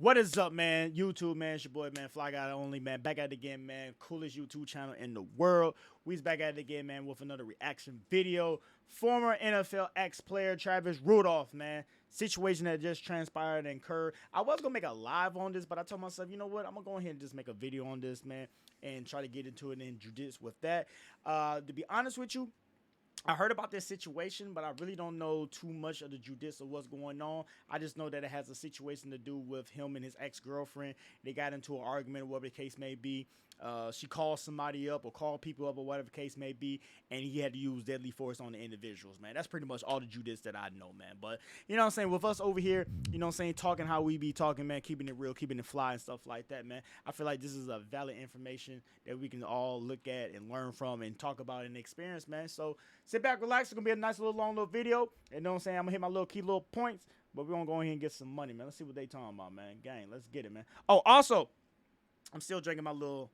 What is up, man? YouTube, man. It's your boy, man. Fly Guy Only, man. Back at it again, man. Coolest YouTube channel in the world. We's back at it again, man, with another reaction video. Former NFL ex-player Travis Rudolph, man. Situation that just transpired and occurred. I was going to make a live on this, but I told myself, you know what? I'm going to go ahead and just make a video on this, man, and try to get into it and judicious with that. To be honest with you, I heard about this situation, but I really don't know too much of the judice of what's going on. I just know that it has a situation to do with him and his ex-girlfriend. They got into an argument, whatever the case may be. She called somebody up or called people up or whatever the case may be, and he had to use deadly force on the individuals, man. That's pretty much all the judice that I know, man. But, you know what I'm saying, with us over here, you know what I'm saying, talking how we be talking, man, keeping it real, keeping it fly and stuff like that, man. I feel like this is a valid information that we can all look at and learn from and talk about and experience, man. So sit back, relax. It's going to be a nice little long little video. You know what I'm saying? I'm going to hit my little key little points, but we're going to go ahead and get some money, man. Let's see what they talking about, man. Gang, let's get it, man. Oh, also, I'm still drinking my little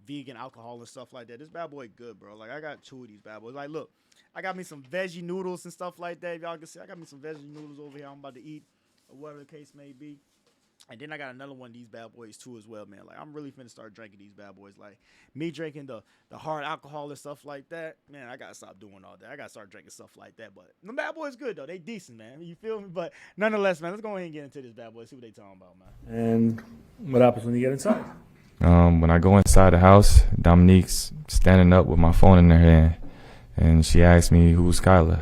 vegan alcohol and stuff like that. This bad boy good, bro. Like, I got two of these bad boys. Like, look, I got me some veggie noodles and stuff like that. If y'all can see, I got me some veggie noodles over here I'm about to eat, or whatever the case may be. And then I got another one of these bad boys too as well, man. Like, I'm really finna start drinking these bad boys. Like, me drinking the hard alcohol and stuff like that, man, I gotta stop doing all that. I gotta start drinking stuff like that. But the bad boys good though. They decent, man. You feel me? But nonetheless, man, let's go ahead and get into this bad boy. See what they talking about, man. And what happens when you get inside? When I go inside the house, Dominique's standing up with my phone in her hand, and she asked me, "Who's Kyla?"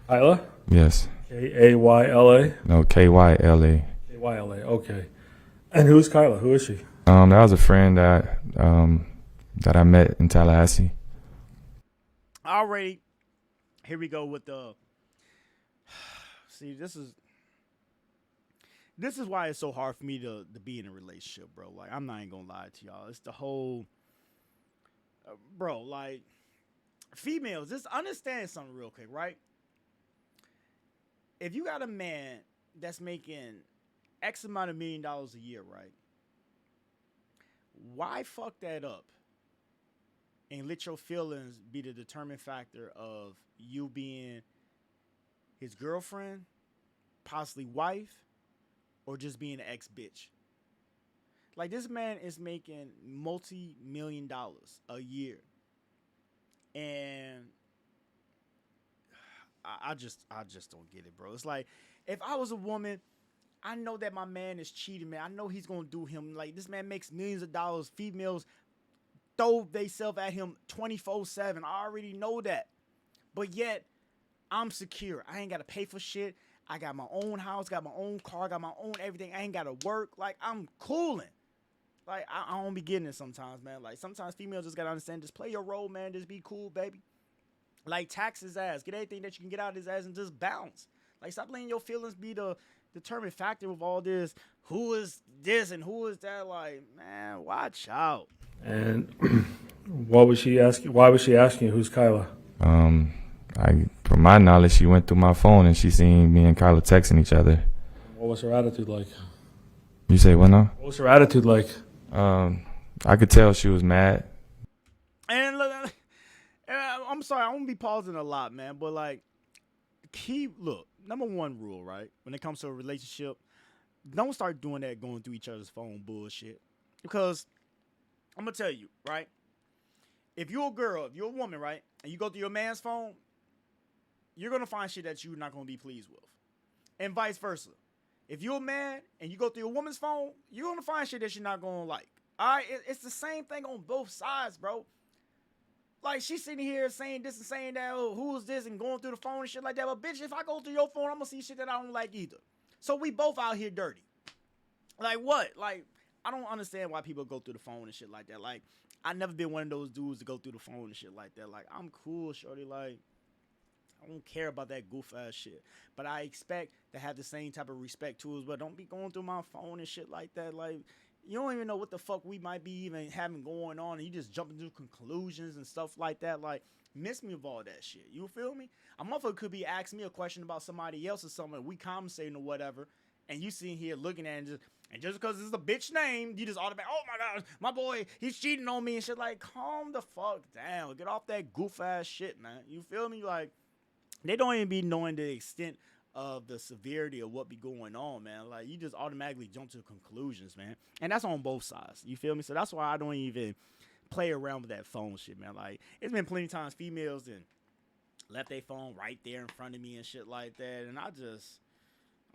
Kyla? Yes. K-A-Y-L-A? No, K-Y-L-A. K-Y-L-A, okay. And who's Kyla? Who is she? That was a friend that I met in Tallahassee. Already, here we go with the. See, this is why it's so hard for me to be in a relationship, bro. Like, I'm not even gonna lie to y'all. It's the whole, bro, like, females, just understand something real quick, right? If you got a man that's making X amount of $1 million a year, right? Why fuck that up and let your feelings be the determining factor of you being his girlfriend, possibly wife, or just being an ex-bitch? Like, this man is making multi-million dollars a year. And I just don't get it, bro. It's like, if I was a woman, I know that my man is cheating, man. I know he's going to do him. Like, this man makes millions of dollars. Females throw themselves at him 24/7. I already know that. But yet, I'm secure. I ain't got to pay for shit. I got my own house, got my own car, got my own everything. I ain't got to work. Like, I'm cooling. Like, I don't be getting it sometimes, man. Like, sometimes females just got to understand, just play your role, man. Just be cool, baby. Like, tax his ass. Get everything that you can get out of his ass and just bounce. Like, stop letting your feelings be the determined factor of all this. Who is this and who is that? Like, man, watch out. And what was she asking? Why was she asking you who's Kyla? From my knowledge, she went through my phone and she seen me and Kyla texting each other. What was her attitude like? You say what now? What was her attitude like? I could tell she was mad. And look, I'm sorry, I'm gonna be pausing a lot, man. But like, look, number one rule, right? When it comes to a relationship, don't start doing that, going through each other's phone bullshit. Because I'm gonna tell you, right? If you're a girl, if you're a woman, right, and you go through your man's phone, you're gonna find shit that you're not gonna be pleased with, and vice versa. If you're a man and you go through a woman's phone, you're gonna find shit that you're not gonna like. All right, it's the same thing on both sides, bro. Like, she's sitting here saying this and saying that, oh, who's this, and going through the phone and shit like that. But bitch, if I go through your phone, I'm gonna see shit that I don't like either. So we both out here dirty. Like, what? Like, I don't understand why people go through the phone and shit like that. Like, I never been one of those dudes to go through the phone and shit like that. Like, I'm cool, shorty. Like, I don't care about that goof ass shit. But I expect to have the same type of respect too as well. Don't be going through my phone and shit like that. Like, you don't even know what the fuck we might be even having going on, and you just jumping to conclusions and stuff like that. Like, miss me of all that shit. You feel me? A motherfucker could be asking me a question about somebody else or something, we conversating or whatever, and you sitting here looking at it and just because it's a bitch name, you just automatically, oh my god, my boy, he's cheating on me and shit. Like, calm the fuck down. Get off that goof ass shit, man. You feel me? Like, they don't even be knowing the extent of the severity of what be going on, man. Like, you just automatically jump to conclusions, man. And that's on both sides. You feel me? So that's why I don't even play around with that phone shit, man. Like, it's been plenty of times females and left their phone right there in front of me and shit like that. And I just,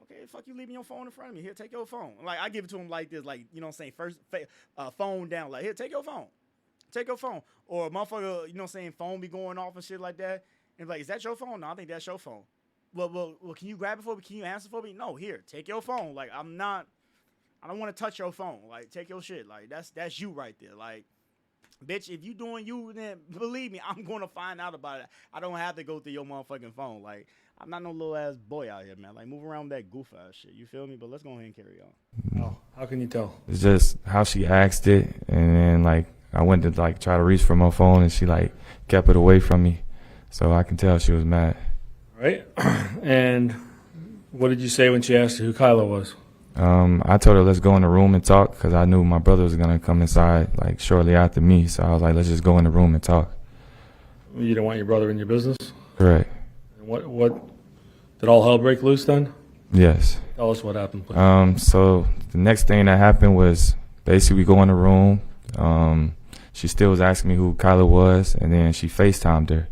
okay, fuck you leaving your phone in front of me. Here, take your phone. Like, I give it to them like this, like, you know what I'm saying? First, phone down. Like, here, take your phone. Take your phone. Or a motherfucker, you know what I'm saying, phone be going off and shit like that. And like, is that your phone? No, I think that's your phone. Well, can you grab it for me? Can you answer for me? No, here, take your phone. Like, I don't want to touch your phone. Like, take your shit. Like, that's you right there. Like, bitch, if you doing you, then believe me, I'm going to find out about it. I don't have to go through your motherfucking phone. Like, I'm not no little ass boy out here, man. Like, move around with that goof ass shit. You feel me? But let's go ahead and carry on. Oh, how can you tell? It's just how she asked it, and then like I went to like try to reach for my phone, and she like kept it away from me, so I can tell she was mad. Right? And what did you say when she asked you who Kyla was? I told her let's go in the room and talk because I knew my brother was gonna come inside like shortly after me, so I was like, let's just go in the room and talk. You don't want your brother in your business? Correct. And what did all hell break loose then? Yes. Tell us what happened, please. So the next thing that happened was basically we go in the room. She still was asking me who Kyla was, and then she FaceTimed her.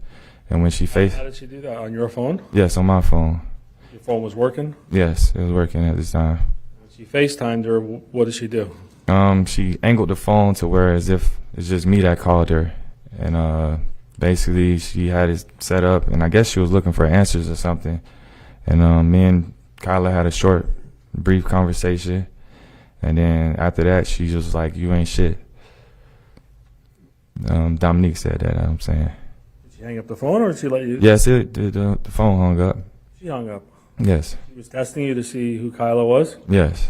And when she How did she do that? On your phone? Yes, on my phone. Your phone was working? Yes, it was working at this time. When she FaceTimed her, what did she do? She angled the phone to where as if it's just me that called her. And basically she had it set up, and I guess she was looking for answers or something. And me and Kyla had a short, brief conversation. And then after that, she just was like, you ain't shit. Dominique said that, I'm saying. Did she hang up the phone, or did she let you? Yes, the phone hung up. She hung up. Yes. She was testing you to see who Kyla was? Yes.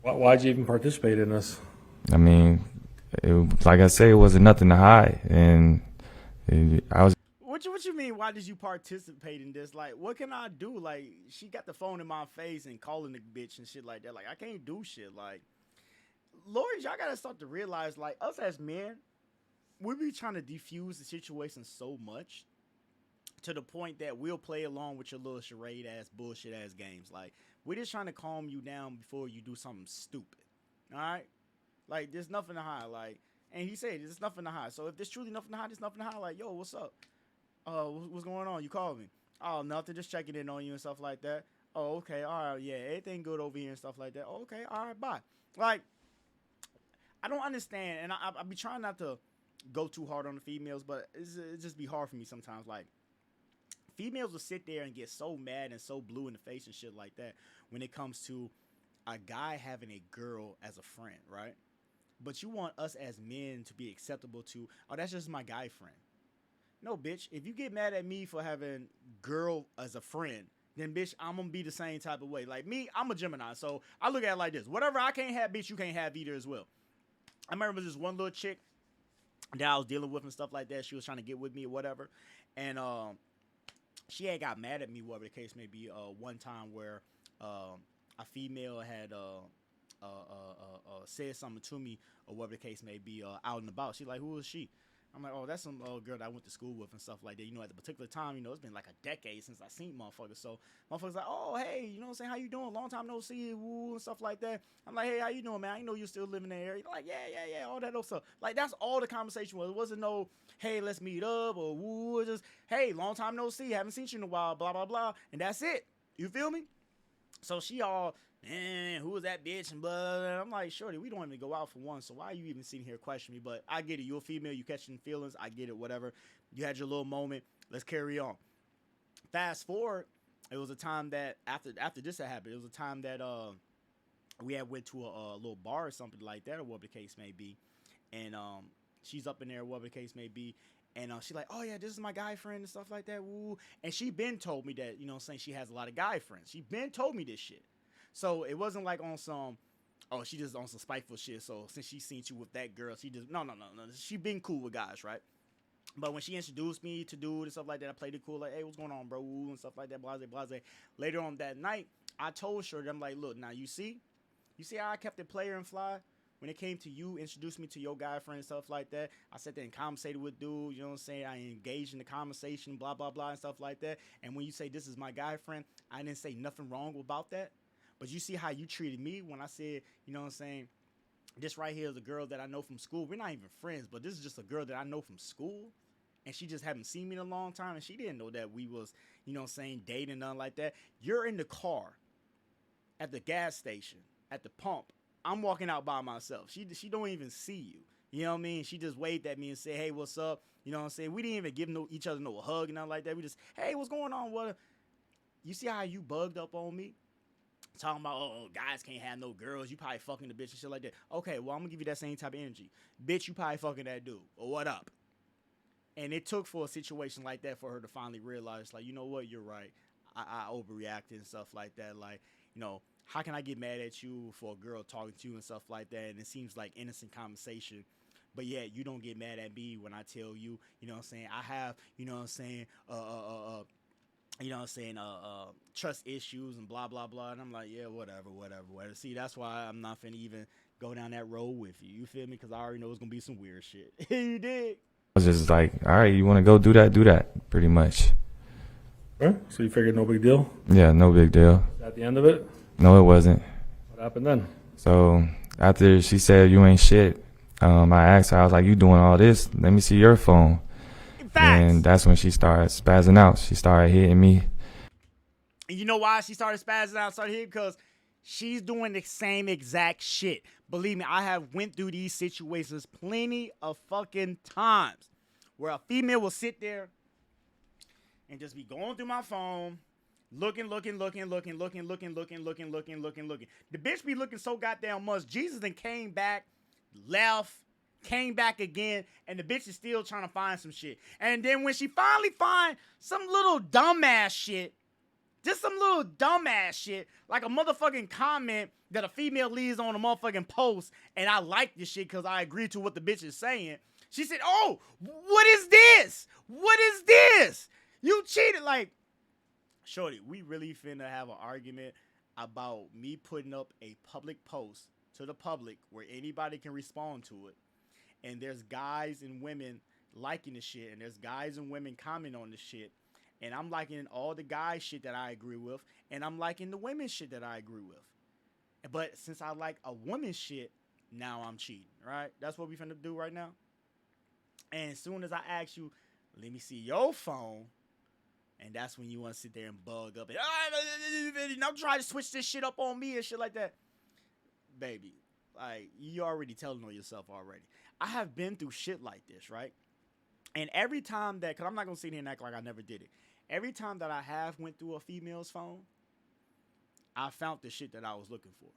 Why'd you even participate in this? I mean, like I say, it wasn't nothing to hide. And I was. What you mean? Why did you participate in this? Like, what can I do? Like, she got the phone in my face and calling the bitch and shit like that. Like, I can't do shit. Like, Lord, y'all gotta start to realize, like, us as men, we be trying to defuse the situation so much to the point that we'll play along with your little charade ass, bullshit ass games. Like, we're just trying to calm you down before you do something stupid. All right? Like, there's nothing to hide. Like, and he said, there's nothing to hide. So if there's truly nothing to hide, there's nothing to hide. Like, yo, what's up? What's going on? You called me. Oh, nothing. Just checking in on you and stuff like that. Oh, okay. All right. Yeah, everything good over here and stuff like that. Oh, okay. All right. Bye. Like, I don't understand, and I be trying not to go too hard on the females, but it just be hard for me sometimes. Like, females will sit there and get so mad and so blue in the face and shit like that when it comes to a guy having a girl as a friend, right? But you want us as men to be acceptable to, oh, that's just my guy friend. No, bitch. If you get mad at me for having girl as a friend, then, bitch, I'm going to be the same type of way. Like, me, I'm a Gemini, so I look at it like this. Whatever I can't have, bitch, you can't have either as well. I remember this one little chick that I was dealing with and stuff like that. She was trying to get with me or whatever. And she had got mad at me, whatever the case may be, one time where a female had said something to me or whatever the case may be out and about. She's like, who is she? I'm like, oh, that's some girl that I went to school with and stuff like that. You know, at the particular time, you know, it's been like a decade since I seen motherfuckers. So motherfuckers like, oh, hey, you know what I'm saying? How you doing? Long time no see, woo, and stuff like that. I'm like, hey, how you doing, man? I know you still living in the area. Like, yeah, all that old stuff. Like, that's all the conversation was. It wasn't no, hey, let's meet up or woo. It just, hey, long time no see. Haven't seen you in a while, blah, blah, blah. And that's it. You feel me? So she all, man, who is that bitch? And blah, blah, blah. I'm like, shorty, we don't even go out for one, so why are you even sitting here questioning me? But I get it. You're a female. You catching feelings. I get it. Whatever. You had your little moment. Let's carry on. Fast forward, it was a time that after this had happened, it was a time that we had went to a little bar or something like that, or whatever the case may be. And she's up in there, whatever the case may be. And she's like, oh, yeah, this is my guy friend and stuff like that. Woo. And she been told me that, you know what I'm saying, she has a lot of guy friends. She been told me this shit. So it wasn't like on some, oh, she just on some spiteful shit. So since she seen you with that girl, she just, no. She been cool with guys, right? But when she introduced me to dude and stuff like that, I played it cool, like, hey, what's going on, bro? Woo, and stuff like that, blase. Later on that night, I told her, I'm like, look, now you see how I kept it player and fly? when it came to you, introduced me to your guy friend and stuff like that. I sat there and conversated with dudes, you know what I'm saying? I engaged in the conversation, blah, blah, blah, and stuff like that. And when you say this is my guy friend, I didn't say nothing wrong about that. But you see how you treated me when I said, you know what I'm saying? This right here is a girl that I know from school. We're not even friends, but this is just a girl that I know from school. And she just haven't seen me in a long time. And she didn't know that we was, you know what I'm saying, dating, nothing like that. You're in the car, at the gas station, at the pump. I'm walking out by myself. She don't even see you. You know what I mean? She just waved at me and said, hey, what's up? You know what I'm saying? We didn't even give each other no hug and nothing like that. We just, hey, what's going on? What? You see how you bugged up on me? Talking about, oh, guys can't have no girls. You probably fucking the bitch and shit like that. Okay, well, I'm going to give you that same type of energy. Bitch, you probably fucking that dude. Or what up? And it took for a situation like that for her to finally realize, like, you know what? You're right. I overreacted and stuff like that. Like, you know, how can I get mad at you for a girl talking to you and stuff like that? And it seems like innocent conversation. But yeah, you don't get mad at me when I tell you, you know what I'm saying? I have, you know what I'm saying, you know what I'm saying, trust issues and blah, blah, blah. And I'm like, yeah, whatever. See, that's why I'm not finna even go down that road with you. You feel me? Because I already know it's going to be some weird shit. You dig? I was just like, all right, you want to go do that, pretty much. Right? So you figured no big deal? Yeah, no big deal. Is that at the end of it? No, it wasn't. What happened then? So after she said you ain't shit, I asked her, I was like, you doing all this? Let me see your phone. Facts. And that's when she started spazzing out. She started hitting me. And you know why she started spazzing out, started hitting? Because she's doing the same exact shit. Believe me, I have went through these situations plenty of fucking times where a female will sit there and just be going through my phone, looking. The bitch be looking so goddamn much. Jesus then came back, left, came back again, and the bitch is still trying to find some shit. And then when she finally find some little dumbass shit, just some little dumbass shit, like a motherfucking comment that a female leaves on a motherfucking post, and I like this shit because I agree to what the bitch is saying. She said, oh, what is this? What is this? You cheated. Like, shorty, we really finna have an argument about me putting up a public post to the public where anybody can respond to it. And there's guys and women liking the shit, and there's guys and women commenting on the shit. And I'm liking all the guys shit that I agree with, and I'm liking the women shit that I agree with. But since I like a woman shit, now I'm cheating, right? That's what we finna do right now. And as soon as I ask you, let me see your phone, and that's when you want to sit there and bug up and I'm trying to switch this shit up on me and shit like that. Baby, like, you already telling on yourself already. I have been through shit like this, right? And every time that, because I'm not going to sit here and act like I never did it. Every time that I have went through a female's phone, I found the shit that I was looking for.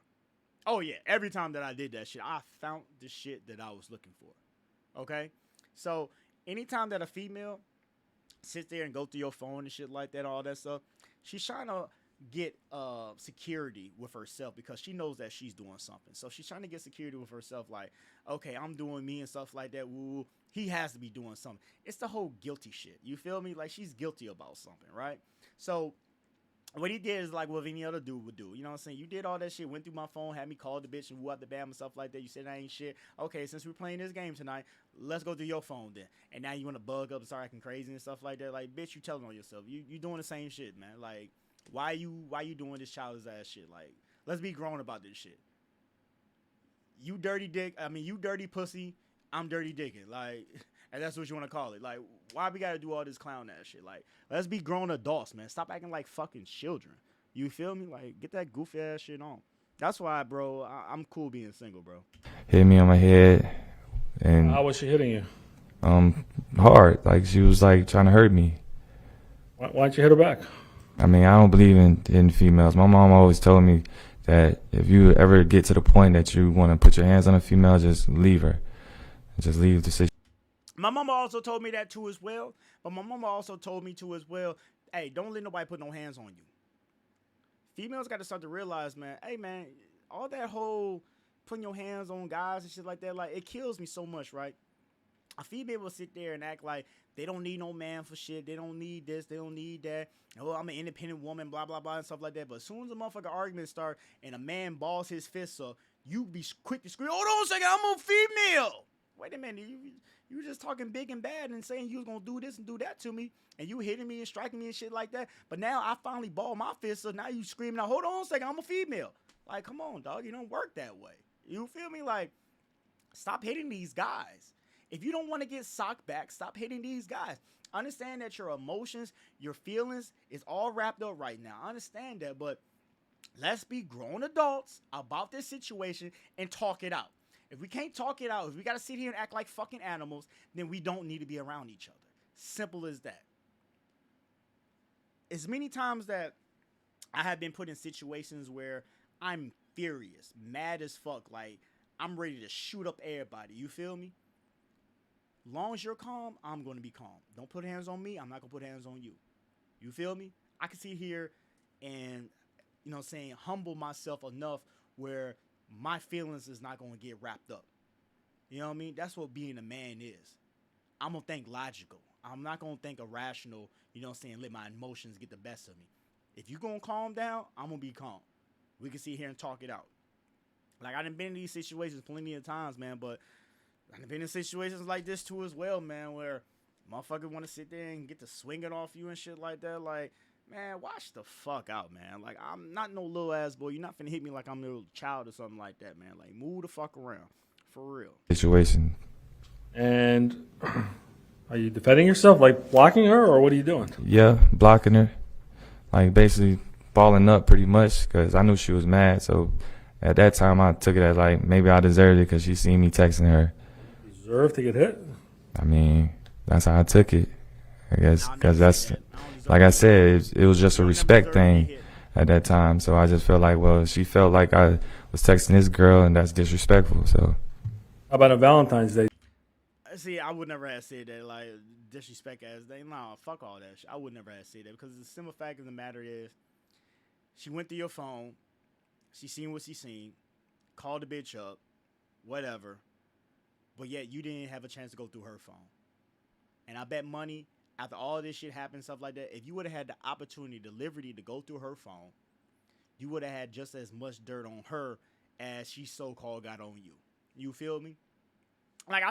Oh, yeah. Every time that I did that shit, I found the shit that I was looking for. Okay? So, anytime that a female sits there and go through your phone and shit like that, all that stuff, she's trying to get security with herself because she knows that she's doing something. So she's trying to get security with herself, like, okay, I'm doing me and stuff like that. Woo, he has to be doing something. It's the whole guilty shit. You feel me? Like, she's guilty about something, right? So what he did is like what any other dude would do. You know what I'm saying? You did all that shit, went through my phone, had me call the bitch and woo out the bam and stuff like that. You said I ain't shit. Okay, since we're playing this game tonight, let's go through your phone then. And now you want to bug up and start acting crazy and stuff like that. Like, bitch, you telling on yourself. You doing the same shit, man. Like, why you doing this childish ass shit? Like, let's be grown about this shit. You dirty dick. I mean, you dirty pussy. I'm dirty dicking. Like, and that's what you want to call it. Like, why we gotta do all this clown ass shit? Like, let's be grown adults, man. Stop acting like fucking children. You feel me? Like, get that goofy ass shit on. That's why, bro, I'm cool being single, bro. Hit me on my head, and How was she hitting you? hard. Like, she was like trying to hurt me. Why don't you hit her back? I mean, I don't believe in females. My mom always told me that if you ever get to the point that you want to put your hands on a female, just leave her. Just leave the situation. My mama also told me that too as well. But my mama also told me too as well, hey, don't let nobody put no hands on you. Females got to start to realize, man, hey, man, all that whole putting your hands on guys and shit like that, like, it kills me so much, right? A female will sit there and act like they don't need no man for shit. They don't need this. They don't need that. Oh, I'm an independent woman, blah, blah, blah, and stuff like that. But as soon as a motherfucker argument start and a man balls his fists up, you be quick to scream, hold on a second, I'm a female. Wait a minute, you were just talking big and bad and saying you was gonna do this and do that to me, and you hitting me and striking me and shit like that. But now I finally ball my fist, so now you screaming out, hold on a second, I'm a female. Like, come on, dog, you don't work that way. You feel me? Like, stop hitting these guys. If you don't want to get socked back, stop hitting these guys. Understand that your emotions, your feelings is all wrapped up right now. I understand that, but let's be grown adults about this situation and talk it out. If we can't talk it out, if we got to sit here and act like fucking animals, then we don't need to be around each other. Simple as that. As many times that I have been put in situations where I'm furious, mad as fuck, like I'm ready to shoot up everybody. You feel me? Long as you're calm, I'm going to be calm. Don't put hands on me. I'm not going to put hands on you. You feel me? I can sit here and, you know what I'm saying, humble myself enough where my feelings is not going to get wrapped up. You know what I mean? That's what being a man is. I'm going to think logical. I'm not going to think irrational, you know what I'm saying, let my emotions get the best of me. If you're going to calm down, I'm going to be calm. We can sit here and talk it out. Like, I done been in these situations plenty of times, man, but I've been in situations like this too as well, man, where motherfuckers want to sit there and get to swinging off you and shit like that. Like, man, watch the fuck out, man. Like, I'm not no little ass boy. You're not finna hit me like I'm a little child or something like that, man. Like, move the fuck around. For real. Situation. And are you defending yourself, like blocking her, or what are you doing? Yeah, blocking her. Like, basically balling up pretty much because I knew she was mad. So at that time, I took it as, like, maybe I deserved it because she seen me texting her. Deserve to get hit? I mean, that's how I took it, I guess, because that's, like I said, it was just a respect thing at that time. So I just felt like, well, she felt like I was texting this girl, and that's disrespectful. So How about on Valentine's Day? See, I would never have said that, like, disrespect ass thing. Nah, fuck all that shit. I would never have said that because the simple fact of the matter is she went through your phone, she seen what she seen, called the bitch up, whatever, but yet you didn't have a chance to go through her phone. And I bet money, after all this shit happened, stuff like that, if you would have had the opportunity, the liberty to go through her phone, you would have had just as much dirt on her as she so-called got on you. You feel me? Like, I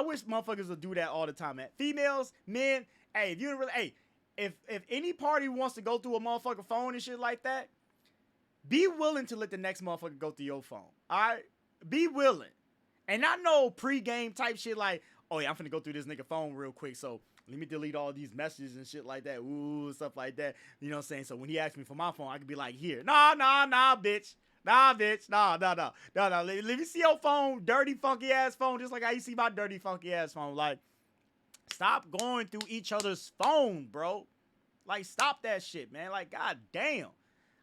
wish motherfuckers would do that all the time, man. Females, men, hey, if you don't really, hey, if any party wants to go through a motherfucking phone and shit like that, be willing to let the next motherfucker go through your phone. All right? Be willing. And not no pre-game type shit like, oh yeah, I'm finna go through this nigga phone real quick, so let me delete all these messages and shit like that. Ooh, stuff like that. You know what I'm saying? So when he asks me for my phone, I can be like, here. Nah, bitch. Nah, bitch. Nah. Let me see your phone, dirty, funky ass phone, just like how you see my dirty, funky ass phone. Like, stop going through each other's phone, bro. Like, stop that shit, man. Like, god damn.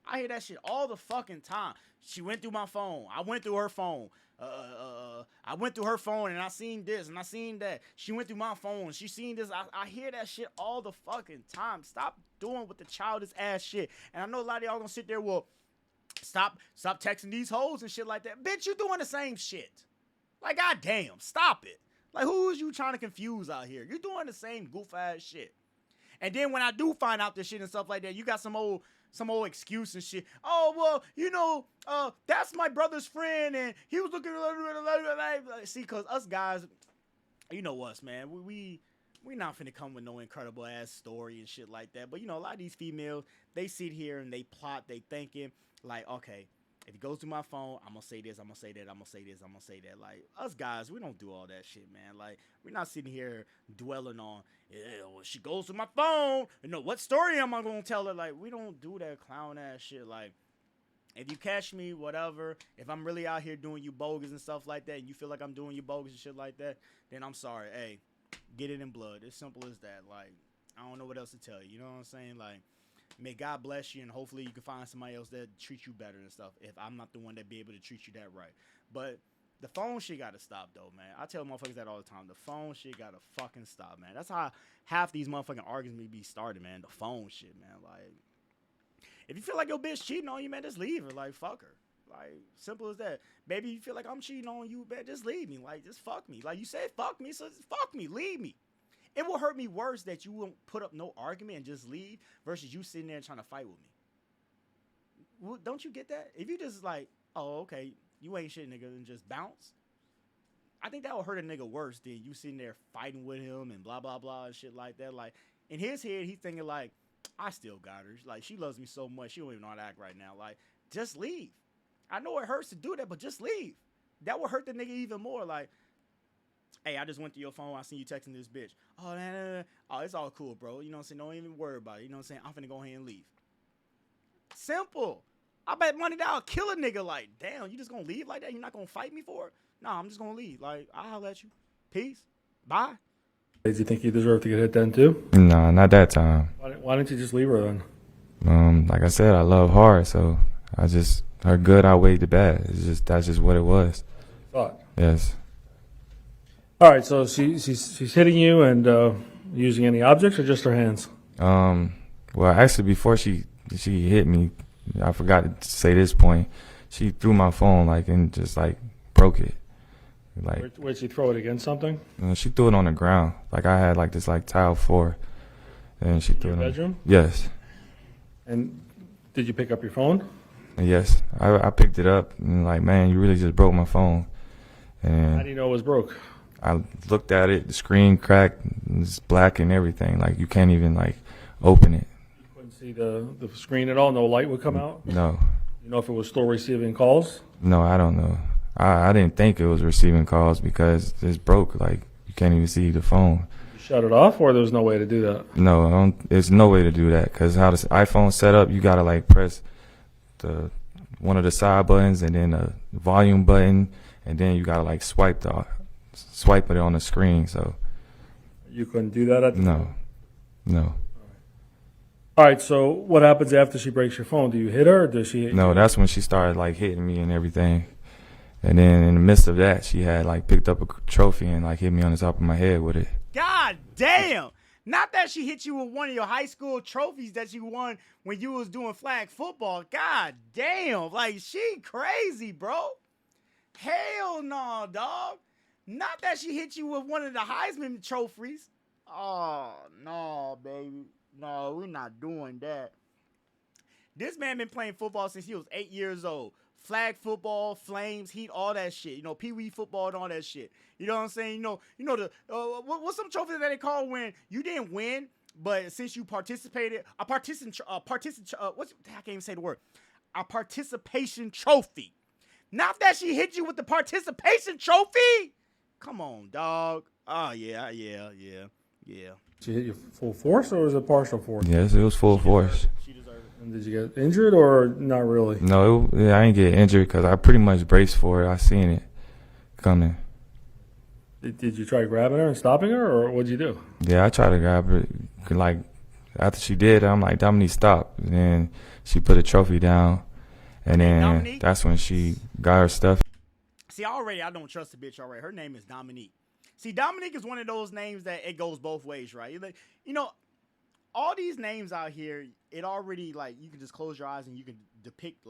I hear that shit all the fucking time. She went through my phone. I went through her phone. I went through her phone and I seen this and I seen that. She went through my phone. She seen this. I hear that shit all the fucking time. Stop doing with the childish ass shit. And I know a lot of y'all gonna sit there, well, stop texting these hoes and shit like that. Bitch, you doing the same shit. Like, goddamn, stop it. Like, who is you trying to confuse out here? You're doing the same goof ass shit. And then when I do find out this shit and stuff like that, you got some old excuse and shit. Oh, well, you know, that's my brother's friend, and he was looking. See, because us guys, you know us, man. We not finna come with no incredible ass story and shit like that. But you know, a lot of these females, they sit here and they plot. They thinking like, okay, if he goes through my phone, I'm gonna say this, I'm gonna say that, I'm gonna say this, I'm gonna say that. Like, us guys, we don't do all that shit, man. Like, we're not sitting here dwelling on, yeah, well, she goes through my phone. You know, what story am I gonna tell her? Like, we don't do that clown ass shit. Like, if you catch me, whatever, if I'm really out here doing you bogus and stuff like that, and you feel like I'm doing you bogus and shit like that, then I'm sorry. Hey, get it in blood. It's simple as that. Like, I don't know what else to tell you. You know what I'm saying? Like, may God bless you, and hopefully you can find somebody else that treats you better and stuff, if I'm not the one that be able to treat you that right. But the phone shit gotta stop, though, man. I tell motherfuckers that all the time. The phone shit gotta fucking stop, man. That's how half these motherfucking arguments be started, man. The phone shit, man. Like, if you feel like your bitch cheating on you, man, just leave her. Like, fuck her. Like, simple as that. Baby, you feel like I'm cheating on you, man, just leave me. Like, just fuck me. Like, you said fuck me, so just fuck me. Leave me. It will hurt me worse that you won't put up no argument and just leave versus you sitting there trying to fight with me. Don't you get that? If you just like, oh, okay, you ain't shit, nigga, and just bounce. I think that would hurt a nigga worse than you sitting there fighting with him and blah, blah, blah and shit like that. Like, in his head, he's thinking, like, I still got her. Like, she loves me so much, she don't even know how to act right now. Like, just leave. I know it hurts to do that, but just leave. That would hurt the nigga even more. Like, hey, I just went to your phone. I seen you texting this bitch. Oh, nah. Oh, it's all cool, bro. You know what I'm saying? Don't even worry about it. You know what I'm saying? I'm finna go ahead and leave. Simple. I bet money that I'll kill a nigga. Like, damn, you just gonna leave like that? You're not gonna fight me for it? Nah, I'm just gonna leave. Like, I'll holler at you. Peace. Bye. Did you think you deserved to get hit then too? Nah, not that time. Why didn't you just leave her then? Like I said, I love hard, so her good outweighed the bad. That's just what it was. Thought. Yes. All right, so she's hitting you and using any objects or just her hands? Well, actually, before she hit me, I forgot to say this point. She threw my phone and just broke it. Where'd she throw it against something? She threw it on the ground. I had this tile floor, and she threw it. In your bedroom? Yes. And did you pick up your phone? Yes, I picked it up and man, you really just broke my phone. And how do you know it was broke? I looked at it, the screen cracked, it's black and everything. You can't even open it. You couldn't see the screen at all? No light would come out? No. You know if it was still receiving calls? No, I don't know. I didn't think it was receiving calls because it's broke. You can't even see the phone. You shut it off, or there was no way to do that? No, there's no way to do that because how this iPhone set up, you gotta press one of the side buttons and then the volume button, and then you gotta swipe it on the screen. So you couldn't do that at the time? No. All right, so what happens after she breaks your phone? Do you hit her, or does she hit No, you? that's when she started hitting me and everything. And then in the midst of that, she had picked up a trophy and hit me on the top of my head with it. God damn. Not that she hit you with one of your high school trophies that you won when you was doing flag football. God damn. She crazy, bro. Hell no, dog. Not that she hit you with one of the Heisman trophies. Oh, no, baby. No, we're not doing that. This man been playing football since he was 8 years old. Flag football, flames, heat, all that shit. Pee-wee football and all that shit. You know what I'm saying? What's some trophy that they call when you didn't win, but since you participated, I can't even say the word. A participation trophy. Not that she hit you with the participation trophy. Come on, dog. Oh, yeah. She hit you full force, or was it partial force? Yes, it was full force. She deserved it. And did you get injured, or not really? No, I didn't get injured because I pretty much braced for it. I seen it coming. Did you try grabbing her and stopping her, or what'd you do? Yeah, I tried to grab her. After she did, I'm like, Dominique, stop. And then she put a trophy down. And then Dominique? That's when she got her stuff. See, I don't trust the bitch already. Her name is Dominique. See, Dominique is one of those names that it goes both ways, right? All these names out here, it already, you can just close your eyes and you can depict,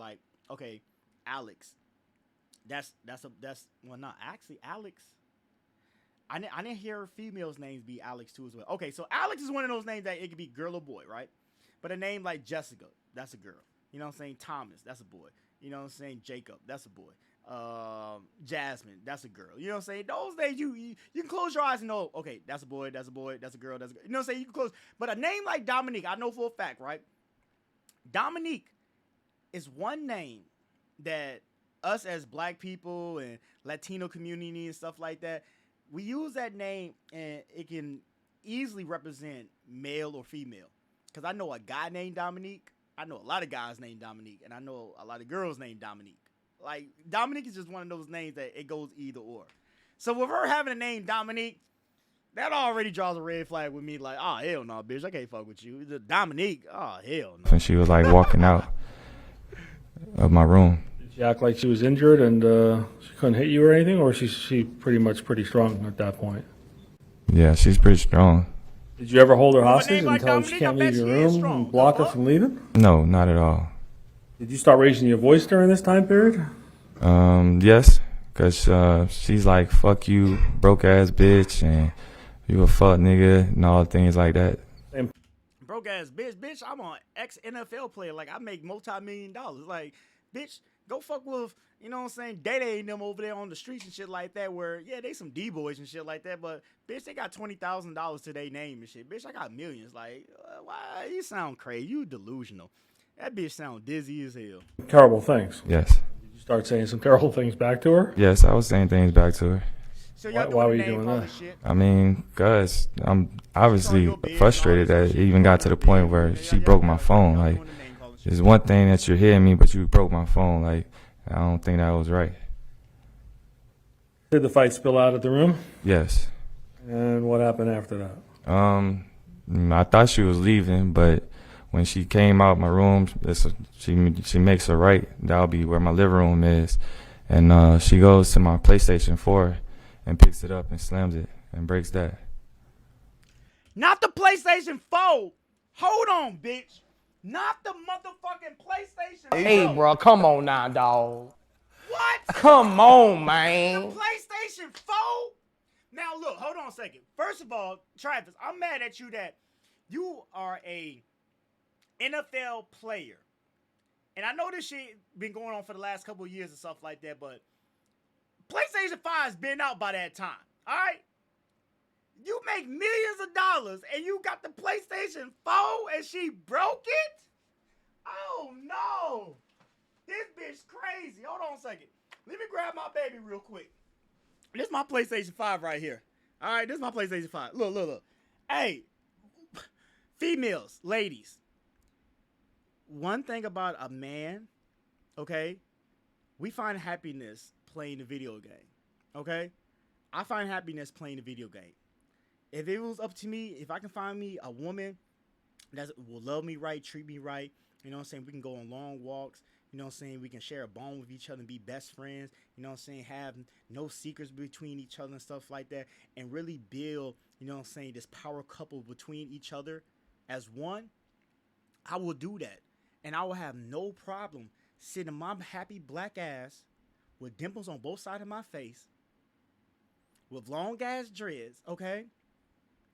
okay, Alex. Not actually, Alex. I didn't hear females' names be Alex too as well. Okay, so Alex is one of those names that it could be girl or boy, right? But a name like Jessica, that's a girl. You know what I'm saying? Thomas, that's a boy. You know what I'm saying? Jacob, that's a boy. Jasmine, that's a girl. You know what I'm saying? Those days you can close your eyes and know, okay, that's a boy, that's a boy, that's a girl, that's a girl. You know what I'm saying? You can close. But a name like Dominique, I know for a fact, right? Dominique is one name that us as black people and Latino community and stuff like that, we use that name and it can easily represent male or female. Because I know a guy named Dominique. I know a lot of guys named Dominique. And I know a lot of girls named Dominique. Dominique is just one of those names that it goes either or. So with her having a name Dominique, that already draws a red flag with me. Oh, hell no, bitch. I can't fuck with you. Dominique, oh, hell no. And she was walking out of my room. Did she act like she was injured and she couldn't hit you or anything, or she pretty strong at that point? Yeah, she's pretty strong. Did you ever hold her With a hostage name and like tell her she Dominique, can't I leave bet your she is room strong. and block her Huh? from leaving? No, not at all. Did you start raising your voice during this time period? Yes, because she's like, fuck you, broke ass bitch, and you a fuck nigga, and all things like that. Broke ass bitch, I'm an ex NFL player. I make multi-million dollars. Bitch, Go fuck with, you know what I'm saying, Day and them over there on the streets and shit like that where, yeah, they some D-boys and shit like that, but, bitch, they got $20,000 to their name and shit. Bitch, I got millions. Like, why? You sound crazy. You delusional. That bitch sound dizzy as hell. Terrible things. Yes. Did you start saying some terrible things back to her? Yes, I was saying things back to her. So y'all Why were doing you the name doing calling that? shit? I mean, cuz I'm obviously your bed, frustrated all this that it shit. even got to the point where she broke my phone. Y'all Like, doing the name calling shit. it's one thing that you're hearing me, but you broke my phone. Like, I don't think that was right. Did the fight spill out of the room? Yes. And what happened after that? I thought she was leaving, but when she came out my room, she makes a right. That'll be where my living room is, and she goes to my PlayStation 4 and picks it up and slams it and breaks that. Not the PlayStation 4. Hold on, bitch. Not the motherfucking PlayStation 4. Hey, bro, come on now, dog. What? Come on, The man. PlayStation 4? Now, look, hold on a second. First of all, Travis, I'm mad at you that you are a NFL player. And I know this shit been going on for the last couple of years and stuff like that, but PlayStation 5's been out by that time. All right? You make millions of dollars and you got the PlayStation 4 and she broke it? Oh, no. This bitch crazy. Hold on a second. Let me grab my baby real quick. This is my PlayStation 5 right here. All right, this is my PlayStation 5. Look. Hey, females, ladies. One thing about a man, okay, we find happiness playing the video game, okay? I find happiness playing the video game. If it was up to me, if I can find me a woman that will love me right, treat me right, you know what I'm saying, we can go on long walks, you know what I'm saying, we can share a bond with each other and be best friends, you know what I'm saying, have no secrets between each other and stuff like that, and really build, you know what I'm saying, this power couple between each other as one, I will do that. And I will have no problem sitting my happy black ass with dimples on both sides of my face, with long ass dreads, okay,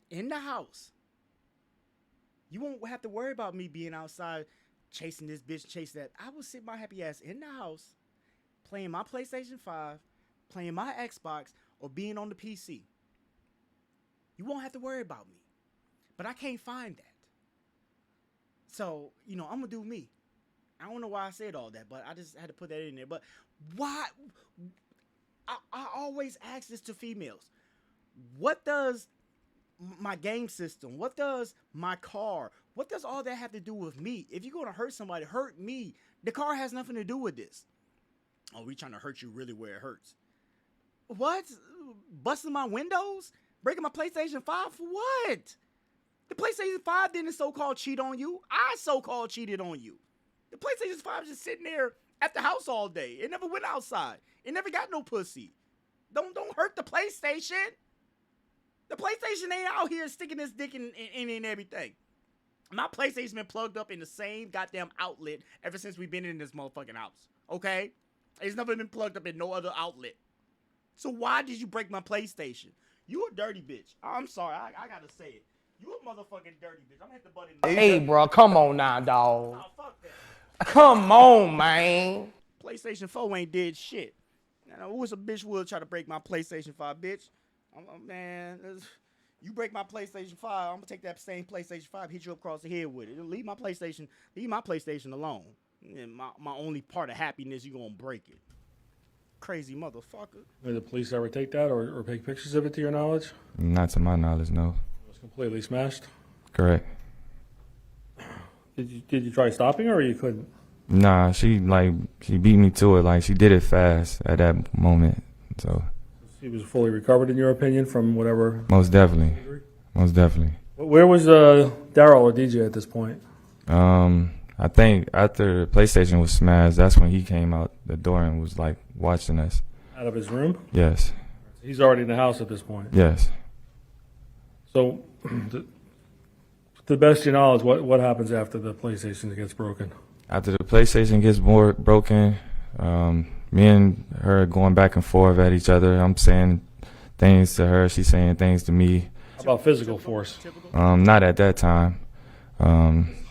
in the house. You won't have to worry about me being outside chasing this bitch, chasing that. I will sit my happy ass in the house, playing my PlayStation 5, playing my Xbox, or being on the PC. You won't have to worry about me. But I can't find that. So, you know, I'm going to do me. I don't know why I said all that, but I just had to put that in there. But why? I always ask this to females. What does my game system, what does my car, what does all that have to do with me? If you're going to hurt somebody, hurt me. The car has nothing to do with this. Oh, we trying to hurt you really where it hurts. What? Busting my windows? Breaking my PlayStation 5 for what? The PlayStation 5 didn't so-called cheat on you. I so-called cheated on you. The PlayStation 5 is just sitting there at the house all day. It never went outside. It never got no pussy. Don't hurt the PlayStation. The PlayStation ain't out here sticking its dick in everything. My PlayStation's been plugged up in the same goddamn outlet ever since we've been in this motherfucking house. Okay? It's never been plugged up in no other outlet. So why did you break my PlayStation? You a dirty bitch. I'm sorry. I gotta say it. You a motherfucking dirty bitch. I'm gonna hit the button. Hey, bro, come on now, dog. Oh, fuck that. Come on, man. PlayStation 4 ain't did shit. Now, who was a bitch would try to break my PlayStation 5, bitch? Man, you break my PlayStation 5, I'm gonna take that same PlayStation 5, hit you across the head with it. Leave my PlayStation alone. And my only part of happiness, you gonna break it. Crazy motherfucker. Did the police ever take that or take pictures of it to your knowledge? Not to my knowledge, no. It was completely smashed? Correct. Did you try stopping her or you couldn't? Nah, she beat me to it. Like, she did it fast at that moment. So She was fully recovered, in your opinion, from whatever? most definitely. Most definitely. Where was Daryl or DJ at this point? I think after the PlayStation was smashed, that's when he came out the door and was like watching us. Out of his room? Yes. He's already in the house at this point. Yes. So, to the best of your knowledge, what happens after the PlayStation gets broken? After the PlayStation gets broken, me and her going back and forth at each other. I'm saying things to her. She's saying things to me. How about physical force? Not at that time.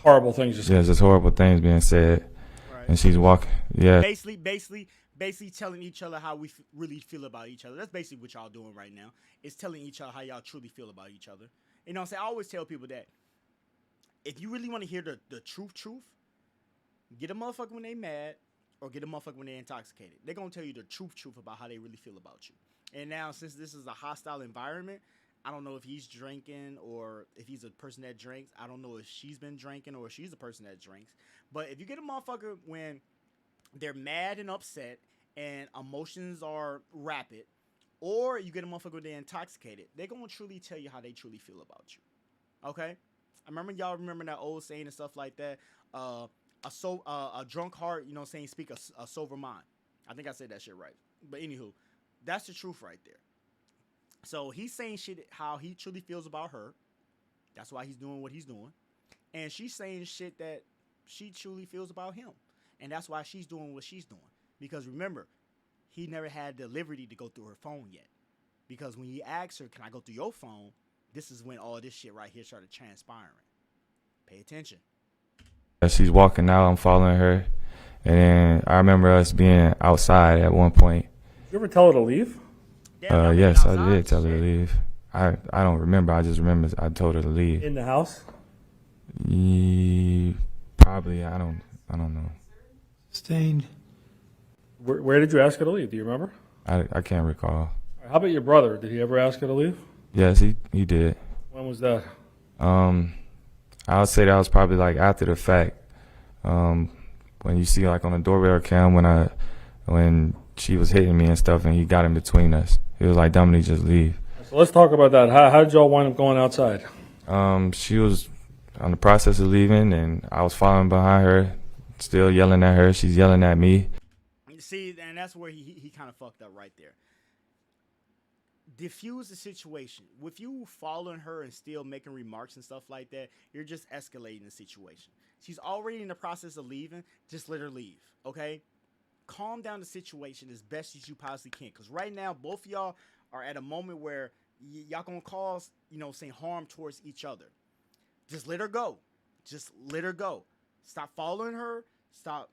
Horrible things just Yeah, just horrible things being said. Right. And she's walking. Yeah. Basically telling each other how we really feel about each other. That's basically what y'all doing right now. Is telling each other how y'all truly feel about each other. You know what I'm saying? I always tell people that if you really want to hear the truth, get a motherfucker when they mad or get a motherfucker when they intoxicated. They're going to tell you the truth about how they really feel about you. And now, since this is a hostile environment, I don't know if he's drinking or if he's a person that drinks. I don't know if she's been drinking or if she's a person that drinks. But if you get a motherfucker when they're mad and upset and emotions are rapid, or you get a motherfucker when they're intoxicated, they're going to truly tell you how they truly feel about you. Okay? I remember that old saying and stuff like that. A drunk heart, you know what I'm saying, speak a sober mind. I think I said that shit right. But anywho, that's the truth right there. So he's saying shit how he truly feels about her. That's why he's doing what he's doing. And she's saying shit that she truly feels about him. And that's why she's doing what she's doing. Because remember, he never had the liberty to go through her phone yet. Because when he asked her, can I go through your phone? This is when all this shit right here started transpiring. Pay attention. She's walking out. I'm following her. And then I remember us being outside at one point. Did you ever tell her to leave? Yes, I did tell her to leave. I don't remember. I just remember I told her to leave. In the house? Probably. I don't know. Stained. Where did you ask her to leave? Do you remember? I can't recall. How about your brother? Did he ever ask her to leave? Yes, he did. When was that? I would say that was probably like after the fact. When you see like on the doorbell cam when she was hitting me and stuff and he got in between us. He was like, Dominique, just leave. So let's talk about that. How did y'all wind up going outside? She was on the process of leaving and I was following behind her, still yelling at her. She's yelling at me. See, and that's where he kind of fucked up right there. Diffuse the situation. With you following her and still making remarks and stuff like that, you're just escalating the situation. She's already in the process of leaving. Just let her leave, okay? Calm down the situation as best as you possibly can. Because right now, both of y'all are at a moment where y'all going to cause, saying harm towards each other. Just let her go. Just let her go. Stop following her. Stop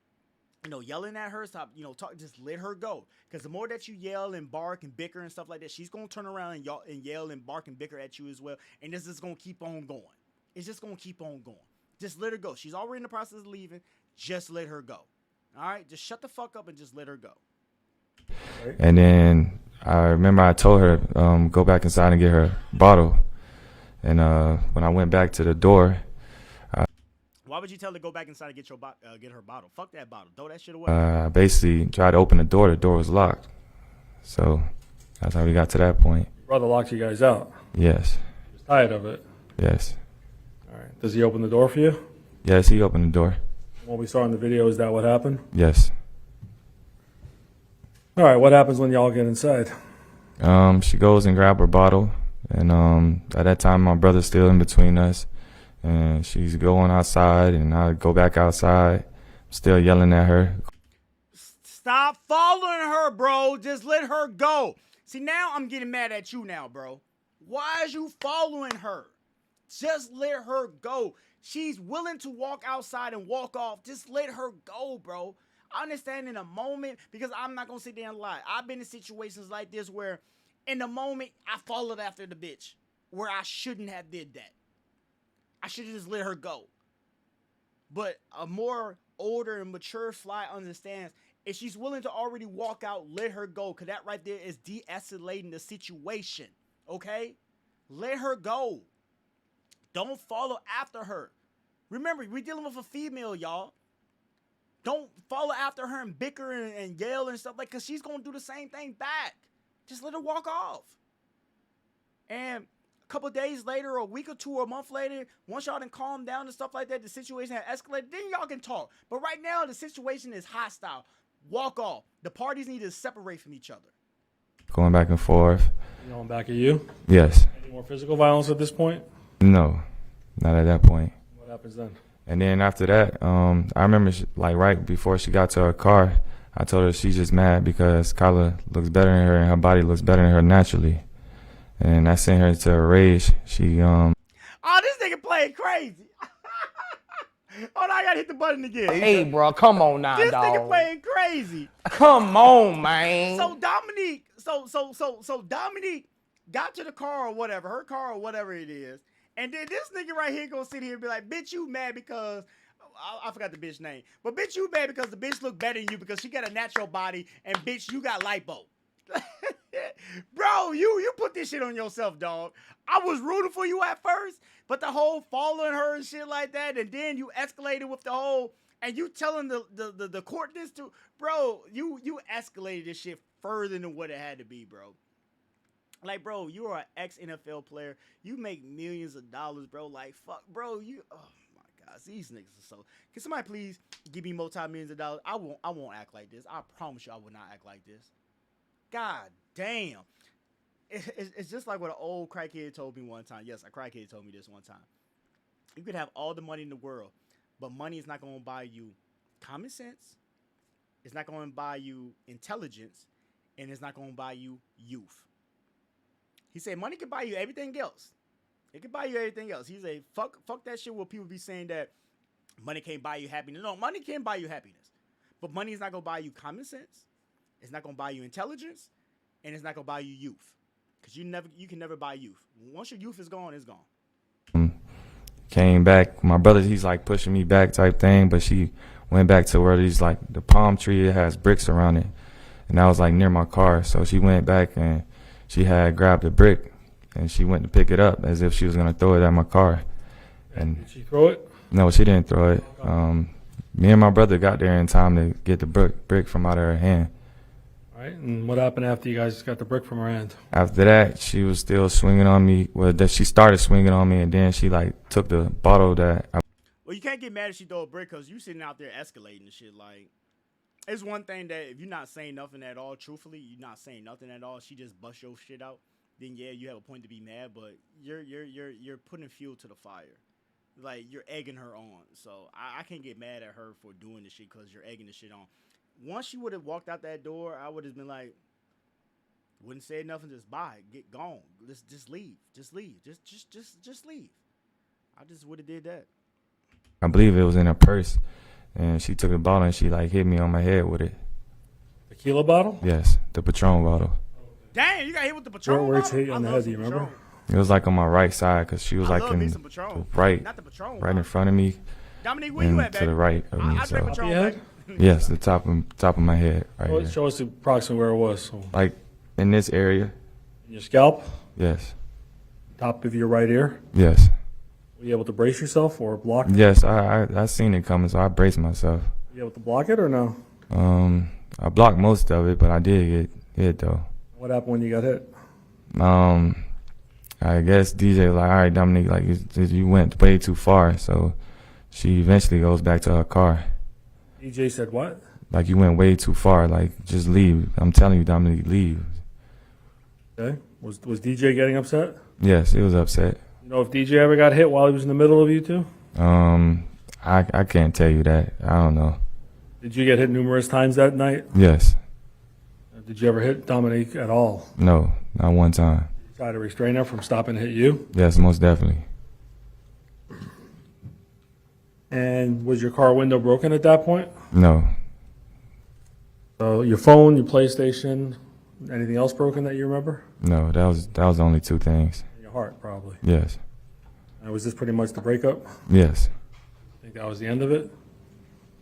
yelling at her, stop, talk, just let her go. Because the more that you yell and bark and bicker and stuff like that, she's going to turn around and yell and bark and bicker at you as well. And this is going to keep on going. It's just going to keep on going. Just let her go. She's already in the process of leaving. Just let her go. All right? Just shut the fuck up and just let her go. And then I remember I told her, go back inside and get her bottle. And when I went back to the door, why would you tell her to go back inside and get her bottle? Fuck that bottle. Throw that shit away. I basically tried to open the door. The door was locked. So that's how we got to that point. Your brother locked you guys out. Yes. He was tired of it. Yes. All right. Does he open the door for you? Yes, he opened the door. What we saw in the video, is that what happened? Yes. All right. What happens when y'all get inside? She goes and grabs her bottle. And at that time, my brother's still in between us. And she's going outside, and I go back outside, still yelling at her. Stop following her, bro. Just let her go. See, now I'm getting mad at you now, bro. Why is you following her? Just let her go. She's willing to walk outside and walk off. Just let her go, bro. I understand in a moment, because I'm not going to sit there and lie. I've been in situations like this where in the moment I followed after the bitch where I shouldn't have did that. I should have just let her go. But a more older and mature fly understands if she's willing to already walk out, let her go. Because that right there is de-escalating the situation. Okay? Let her go. Don't follow after her. Remember, we're dealing with a female, y'all. Don't follow after her and bicker and yell and stuff like, because she's going to do the same thing back. Just let her walk off. And a couple days later, or a week or two or a month later, once y'all done calm down and stuff like that, the situation has escalated, then y'all can talk. But right now, the situation is hostile. Walk off. The parties need to separate from each other. Going back and forth. Going back at you? Yes. Any more physical violence at this point? No, not at that point. What happens then? And then after that, I remember right before she got to her car, I told her she's just mad because Kyla looks better than her and her body looks better than her naturally. And I sent her into a rage. She Oh, this nigga playing crazy. Hold on, I gotta hit the button again. Hey, bro, come on now, This nigga dog. playing crazy. Come on, man. So Dominique, so Dominique got to the car or whatever, her car or whatever it is, and then this nigga right here gonna sit here and be like, bitch, you mad because I forgot the bitch name, but bitch, you mad because the bitch look better than you because she got a natural body, and bitch, you got lipo. Bro, you put this shit on yourself, dog. I was rooting for you at first, but the whole following her and shit like that, and then you escalated with the whole, and you telling the court this to, bro, you escalated this shit further than what it had to be, bro. Like, bro, you are an ex-NFL player. You make millions of dollars, bro. Like, fuck, bro, you, oh my gosh, these niggas are so, can somebody please give me multi-millions of dollars? I won't act like this. I promise you I will not act like this. God damn. It's just like what an old crackhead told me one time. Yes, a crackhead told me this one time. You could have all the money in the world, but money is not going to buy you common sense. It's not going to buy you intelligence. And it's not going to buy you youth. He said money can buy you everything else. It can buy you everything else. He said, fuck that shit where people be saying that money can't buy you happiness. No, money can buy you happiness. But money is not going to buy you common sense. It's not going to buy you intelligence, and it's not going to buy you youth. Because you can never buy youth. Once your youth is gone, it's gone. Came back. My brother, he's like pushing me back type thing, but she went back to where these like the palm tree, it has bricks around it. And that was like near my car. So she went back and she had grabbed a brick and she went to pick it up as if she was going to throw it at my car. And Did she throw it? no, she didn't throw it. Me and my brother got there in time to get the brick from out of her hand. All right. And what happened after you guys got the brick from her hand? After that, she was still swinging on me. Well, she started swinging on me, and then she like took the bottle that I. Well, you can't get mad if she throw a brick because you sitting out there escalating and shit. Like, it's one thing that if you're not saying nothing at all, truthfully, you're not saying nothing at all, she just bust your shit out, then yeah, you have a point to be mad, but you're putting fuel to the fire. Like, you're egging her on. So I can't get mad at her for doing this shit because you're egging the shit on. Once she would have walked out that door, I would have been like, wouldn't say nothing, just bye, get gone. Let's just leave. Just leave. Just leave. I just would have did that. I believe it was in her purse, and she took the bottle and she like hit me on my head with it. Tequila bottle? Yes, the Patron bottle. Damn, you got hit with the Patron. Where it's bottle? hit you on I the love head, do you some remember? Patron. It was like on my right side because she was I like love in me some the Patron. right, Not the Patron. right in bottle. front of me, Dominique, where you at, and to baby? the right of me. I drink So Patron, Yeah. baby. yes, the top of my head right Well, here. show us approximately where it was. So, Like in this area. your scalp, Yes, top of your right ear. yes, Were you able to brace yourself or block it? yes. I seen it coming, so I braced myself. Were you able to block it or no? I blocked most of it, but I did get hit though. What happened when you got hit? I guess DJ was like, all right, Dominique, like you went way too far. So she eventually goes back to her car. DJ said what? Like, you went way too far. Like, just leave. I'm telling you, Dominique, leave. Okay. Was DJ getting upset? Yes, he was upset. You know if DJ ever got hit while he was in the middle of you two? I can't tell you that. I don't know. Did you get hit numerous times that night? Yes. Did you ever hit Dominique at all? No, not one time. Try to restrain her from stopping to hit you? Yes, most definitely. And was your car window broken at that point? No. So your phone, your PlayStation, anything else broken that you remember? No, that was only two things. Your heart, probably. Yes. And was this pretty much the breakup? Yes. Think that was the end of it?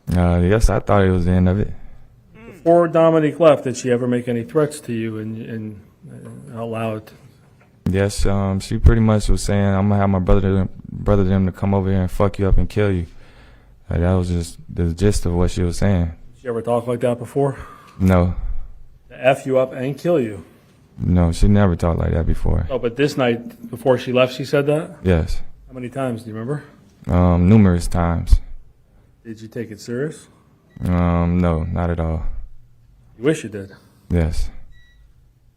Yes, I thought it was the end of it. Before Dominique left, did she ever make any threats to you and out loud? Yes, she pretty much was saying, I'm gonna have my brother them to come over here and fuck you up and kill you. That was just the gist of what she was saying. Did she ever talk like that before? No, To F you up and kill you? no, she never talked like that before. Oh, but this night, before she left, she said that? Yes, How many times, do you remember? numerous times. Did you take it serious? No, not at all. You wish you did. Yes.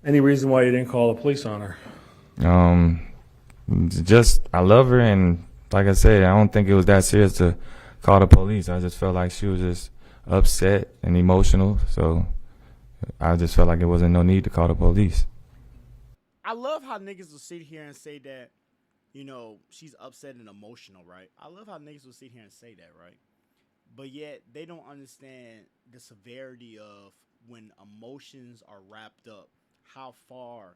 Any reason why you didn't call the police on her? Just I love her, and like I said, I don't think it was that serious to call the police. I just felt like she was just upset and emotional, so I just felt like it wasn't no need to call the police. I love how niggas will sit here and say that she's upset and emotional, right? I love how niggas will sit here and say that, right? But yet they don't understand the severity of when emotions are wrapped up, how far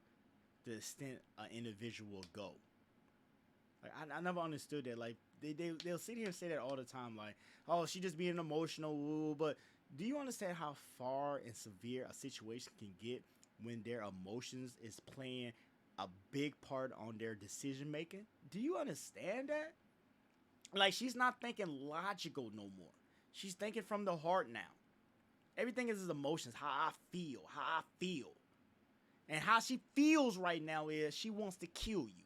the extent an individual will go. Like I never understood that. Like they'll sit here and say that all the time. Like, oh, she just being emotional. But do you understand how far and severe a situation can get when their emotions is playing a big part on their decision making? Do you understand that? Like she's not thinking logical no more. She's thinking from the heart now. Everything is his emotions, how I feel. And how she feels right now is she wants to kill you.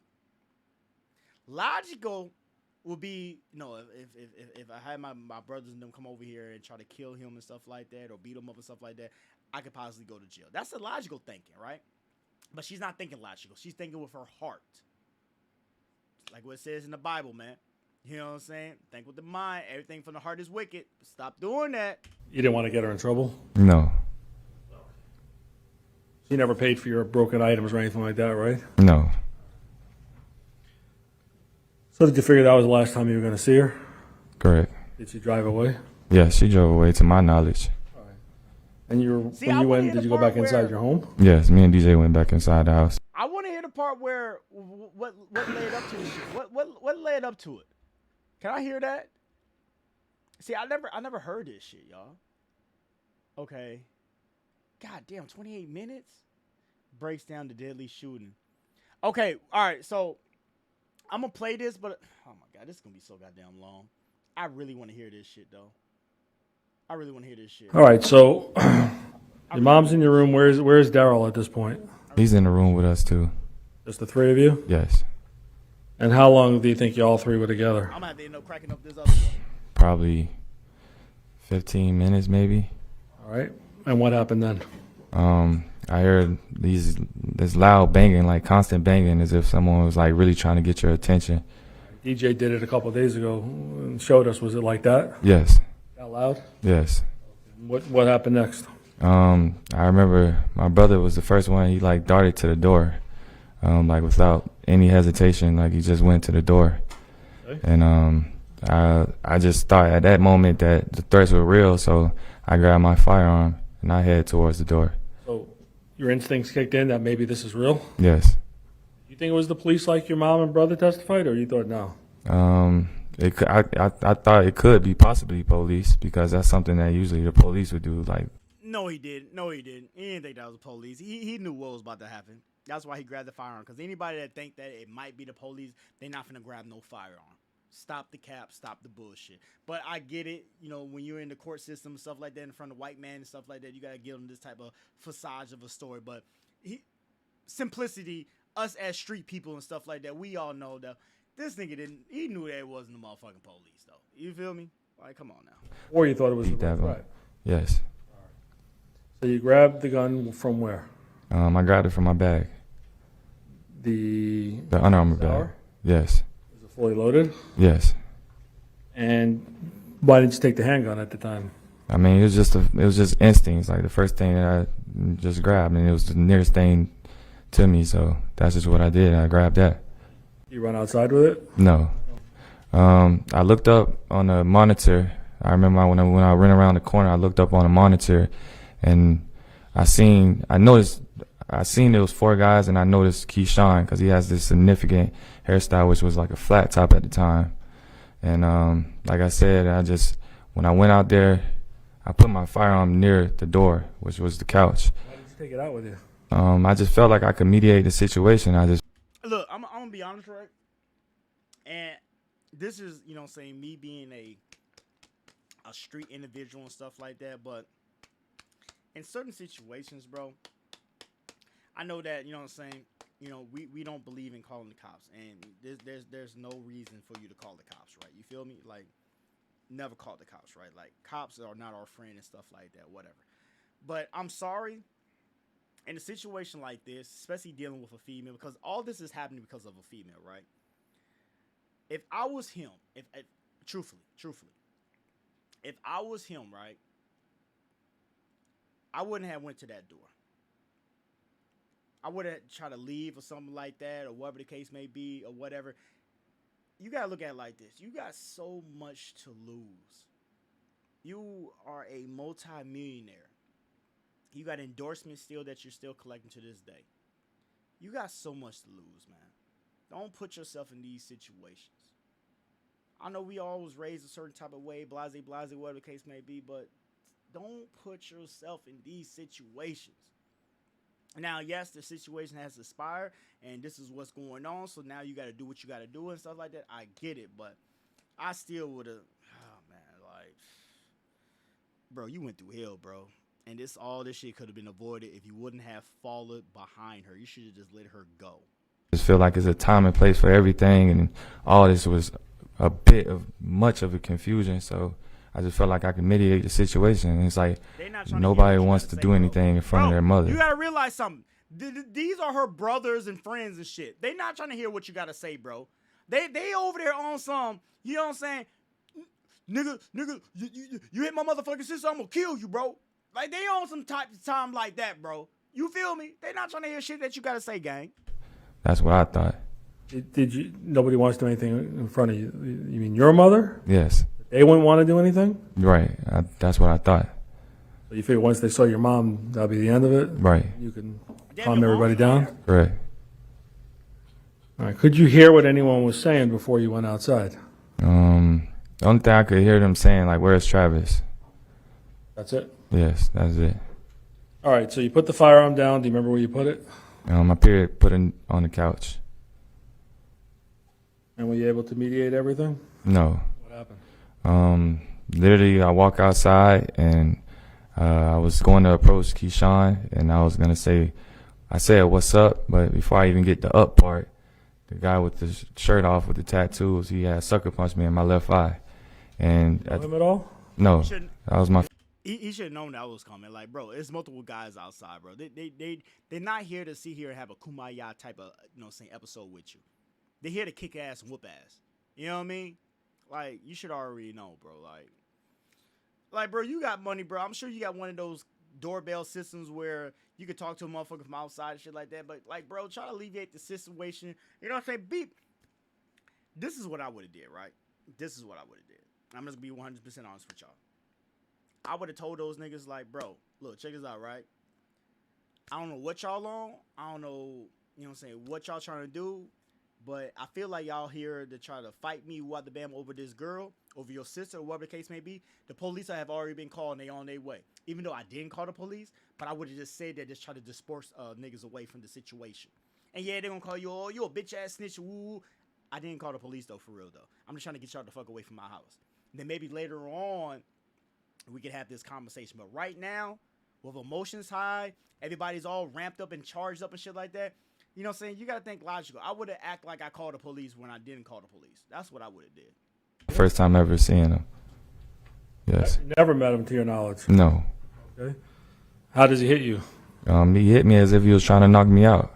Logical would be, if I had my brothers and them come over here and try to kill him and stuff like that, or beat him up and stuff like that, I could possibly go to jail. That's the logical thinking, right? But she's not thinking logical. She's thinking with her heart. Like what it says in the Bible, man. You know what I'm saying? Think with the mind. Everything from the heart is wicked. Stop doing that. You didn't want to get her in trouble? No. You never paid for your broken items or anything like that, right? No. So did you figure that was the last time you were going to see her? Correct. Did she drive away? Yeah, she drove away to my knowledge. All right. And See, when I you wanna went, hear did the you go part back inside where- your home? Yes, me and DJ went back inside the house. I want to hear the part where what led up to this shit. What led up to it? Can I hear that? See, I never heard this shit, y'all. Okay. God damn, 28 minutes breaks down the deadly shooting. Okay, all right. So I'm gonna play this, but oh my god, this is gonna be so goddamn long. I really want to hear this shit though. I really want to hear this shit. All right, so your mom's in your room. Where's Daryl at this point? He's in the room with us too. Just the three of you? Yes. And how long do you think you all three were together? I'm gonna have to end up cracking up this other one. Probably 15 minutes maybe. All right. And what happened then? I heard this loud banging, like constant banging, as if someone was like really trying to get your attention. DJ did it a couple of days ago and showed us. Was it like that? Yes. That loud? Yes. What happened next? I remember my brother was the first one. He like darted to the door, like without any hesitation. Like he just went to the door, Okay. and I just thought at that moment that the threats were real. So I grabbed my firearm and I head towards the door. So your instincts kicked in that maybe this is real? Yes. You think it was the police like your mom and brother testified, or you thought no? I thought it could be possibly police because that's something that usually the police would do. Like, No, he didn't. He didn't think that was the police. He knew what was about to happen. That's why he grabbed the firearm. Because anybody that think that it might be the police, they're not finna grab no firearm. Stop the cap. Stop the bullshit. But I get it. When you're in the court system and stuff like that, in front of white man and stuff like that, you gotta give them this type of facade of a story. But simplicity, us as street people and stuff like that, we all know that this nigga didn't. He knew that it wasn't the motherfucking police, though. You feel me? Like, come on now. Or you thought it was the Beat that real one. threat? yes. So you grabbed the gun from where? I grabbed it from my bag, The the Under Armour bag. Sour? Yes. Was it fully loaded? Yes. And why didn't you take the handgun at the time? I mean, it was just instincts. Like the first thing that I just grabbed, and it was the nearest thing to me. So that's just what I did. I grabbed that. You run outside with it? No. I looked up on the monitor. I remember when I ran around the corner, I looked up on the monitor, and I seen there was 4 guys, and I noticed Keyshawn because he has this significant hairstyle, which was like a flat top at the time. And like I said, when I went out there, I put my firearm near the door, which was the couch. Why did you take it out with you? I just felt like I could mediate the situation. Look, I'm gonna be honest, right? And this is, saying me being a street individual and stuff like that, but in certain situations, bro, I know that, we don't believe in calling the cops, and there's no reason for you to call the cops, right? You feel me? Like, never call the cops, right? Like, cops are not our friend and stuff like that, whatever. But I'm sorry, in a situation like this, especially dealing with a female, because all this is happening because of a female, right? If I was him, if truthfully, if I was him, right, I wouldn't have went to that door. I would have tried to leave or something like that, or whatever the case may be, or whatever. you gotta look at it like this. You got so much to lose. You are a multi-millionaire. You got endorsements still that you're still collecting to this day. You got so much to lose, man. Don't put yourself in these situations. I know we all was raised a certain type of way, blase, whatever the case may be, but don't put yourself in these situations. Now, yes, the situation has expired, and this is what's going on, so now you got to do what you got to do and stuff like that. I get it, but I still would have, oh, man, like, bro, you went through hell, bro. And all this shit could have been avoided if you wouldn't have followed behind her. You should have just let her go. I just feel like it's a time and place for everything, and all this was a bit of much of a confusion. So I just felt like I could mediate the situation. And it's like nobody wants to do anything in front of their mother. You gotta realize something. These are her brothers and friends and shit. They not trying to hear what you gotta say, bro. They over there on some, you know what I'm saying? Nigga, you hit my motherfucking sister, I'm gonna kill you, bro. Like, they on some type of time like that, bro. You feel me? They not trying to hear shit that you gotta say, gang. That's what I thought. Did you? Nobody wants to do anything in front of you. You mean your mother? Yes. They wouldn't want to do anything? Right. That's what I thought. So you figure once they saw your mom, that'll be the end of it? Right. You can Damn, calm your everybody mom's down? Correct. All right. Could you hear what anyone was saying before you went outside? The only thing I could hear them saying, like, where's Travis? That's it? Yes, that's it. All right. So you put the firearm down. Do you remember where you put it? My period put it on the couch. And were you able to mediate everything? No. What happened? Literally, I walk outside, and I was going to approach Keyshawn, and I was going to say, I said, what's up? But before I even get the up part, the guy with the shirt off with the tattoos, he had sucker punched me in my left eye. And Know him at all? no, that was my. He should have known that was coming. Like, bro, there's multiple guys outside, bro. They're not here to sit here and have a kumbaya type of, you know what I'm saying, episode with you. They're here to kick ass and whoop ass. You know what I mean? Like, you should already know, bro. Like, bro, you got money, bro. I'm sure you got one of those doorbell systems where you could talk to a motherfucker from outside and shit like that. But, like, bro, try to alleviate the situation. You know what I'm saying? Beep. This is what I would have did, right? This is what I would have did. I'm just going to be 100% honest with y'all. I would have told those niggas, like, bro, look, check this out, right? I don't know what y'all on. I don't know, you know what I'm saying, what y'all trying to do. But I feel like y'all here to try to fight me what the bam over this girl, over your sister, or whatever the case may be. The police have already been called and they on their way. Even though I didn't call the police, but I would have just said that, just try to disperse niggas away from the situation. And yeah, they're going to call you, oh, you a bitch ass snitch, woo. I didn't call the police though, for real though. I'm just trying to get y'all the fuck away from my house. And then maybe later on, we could have this conversation. But right now, with emotions high, everybody's all ramped up and charged up and shit like that. You know what I'm saying? You got to think logical. I would have acted like I called the police when I didn't call the police. That's what I would have did. First time ever seeing him. Yes. You never met him to your knowledge? No. Okay. How does he hit you? He hit me as if he was trying to knock me out.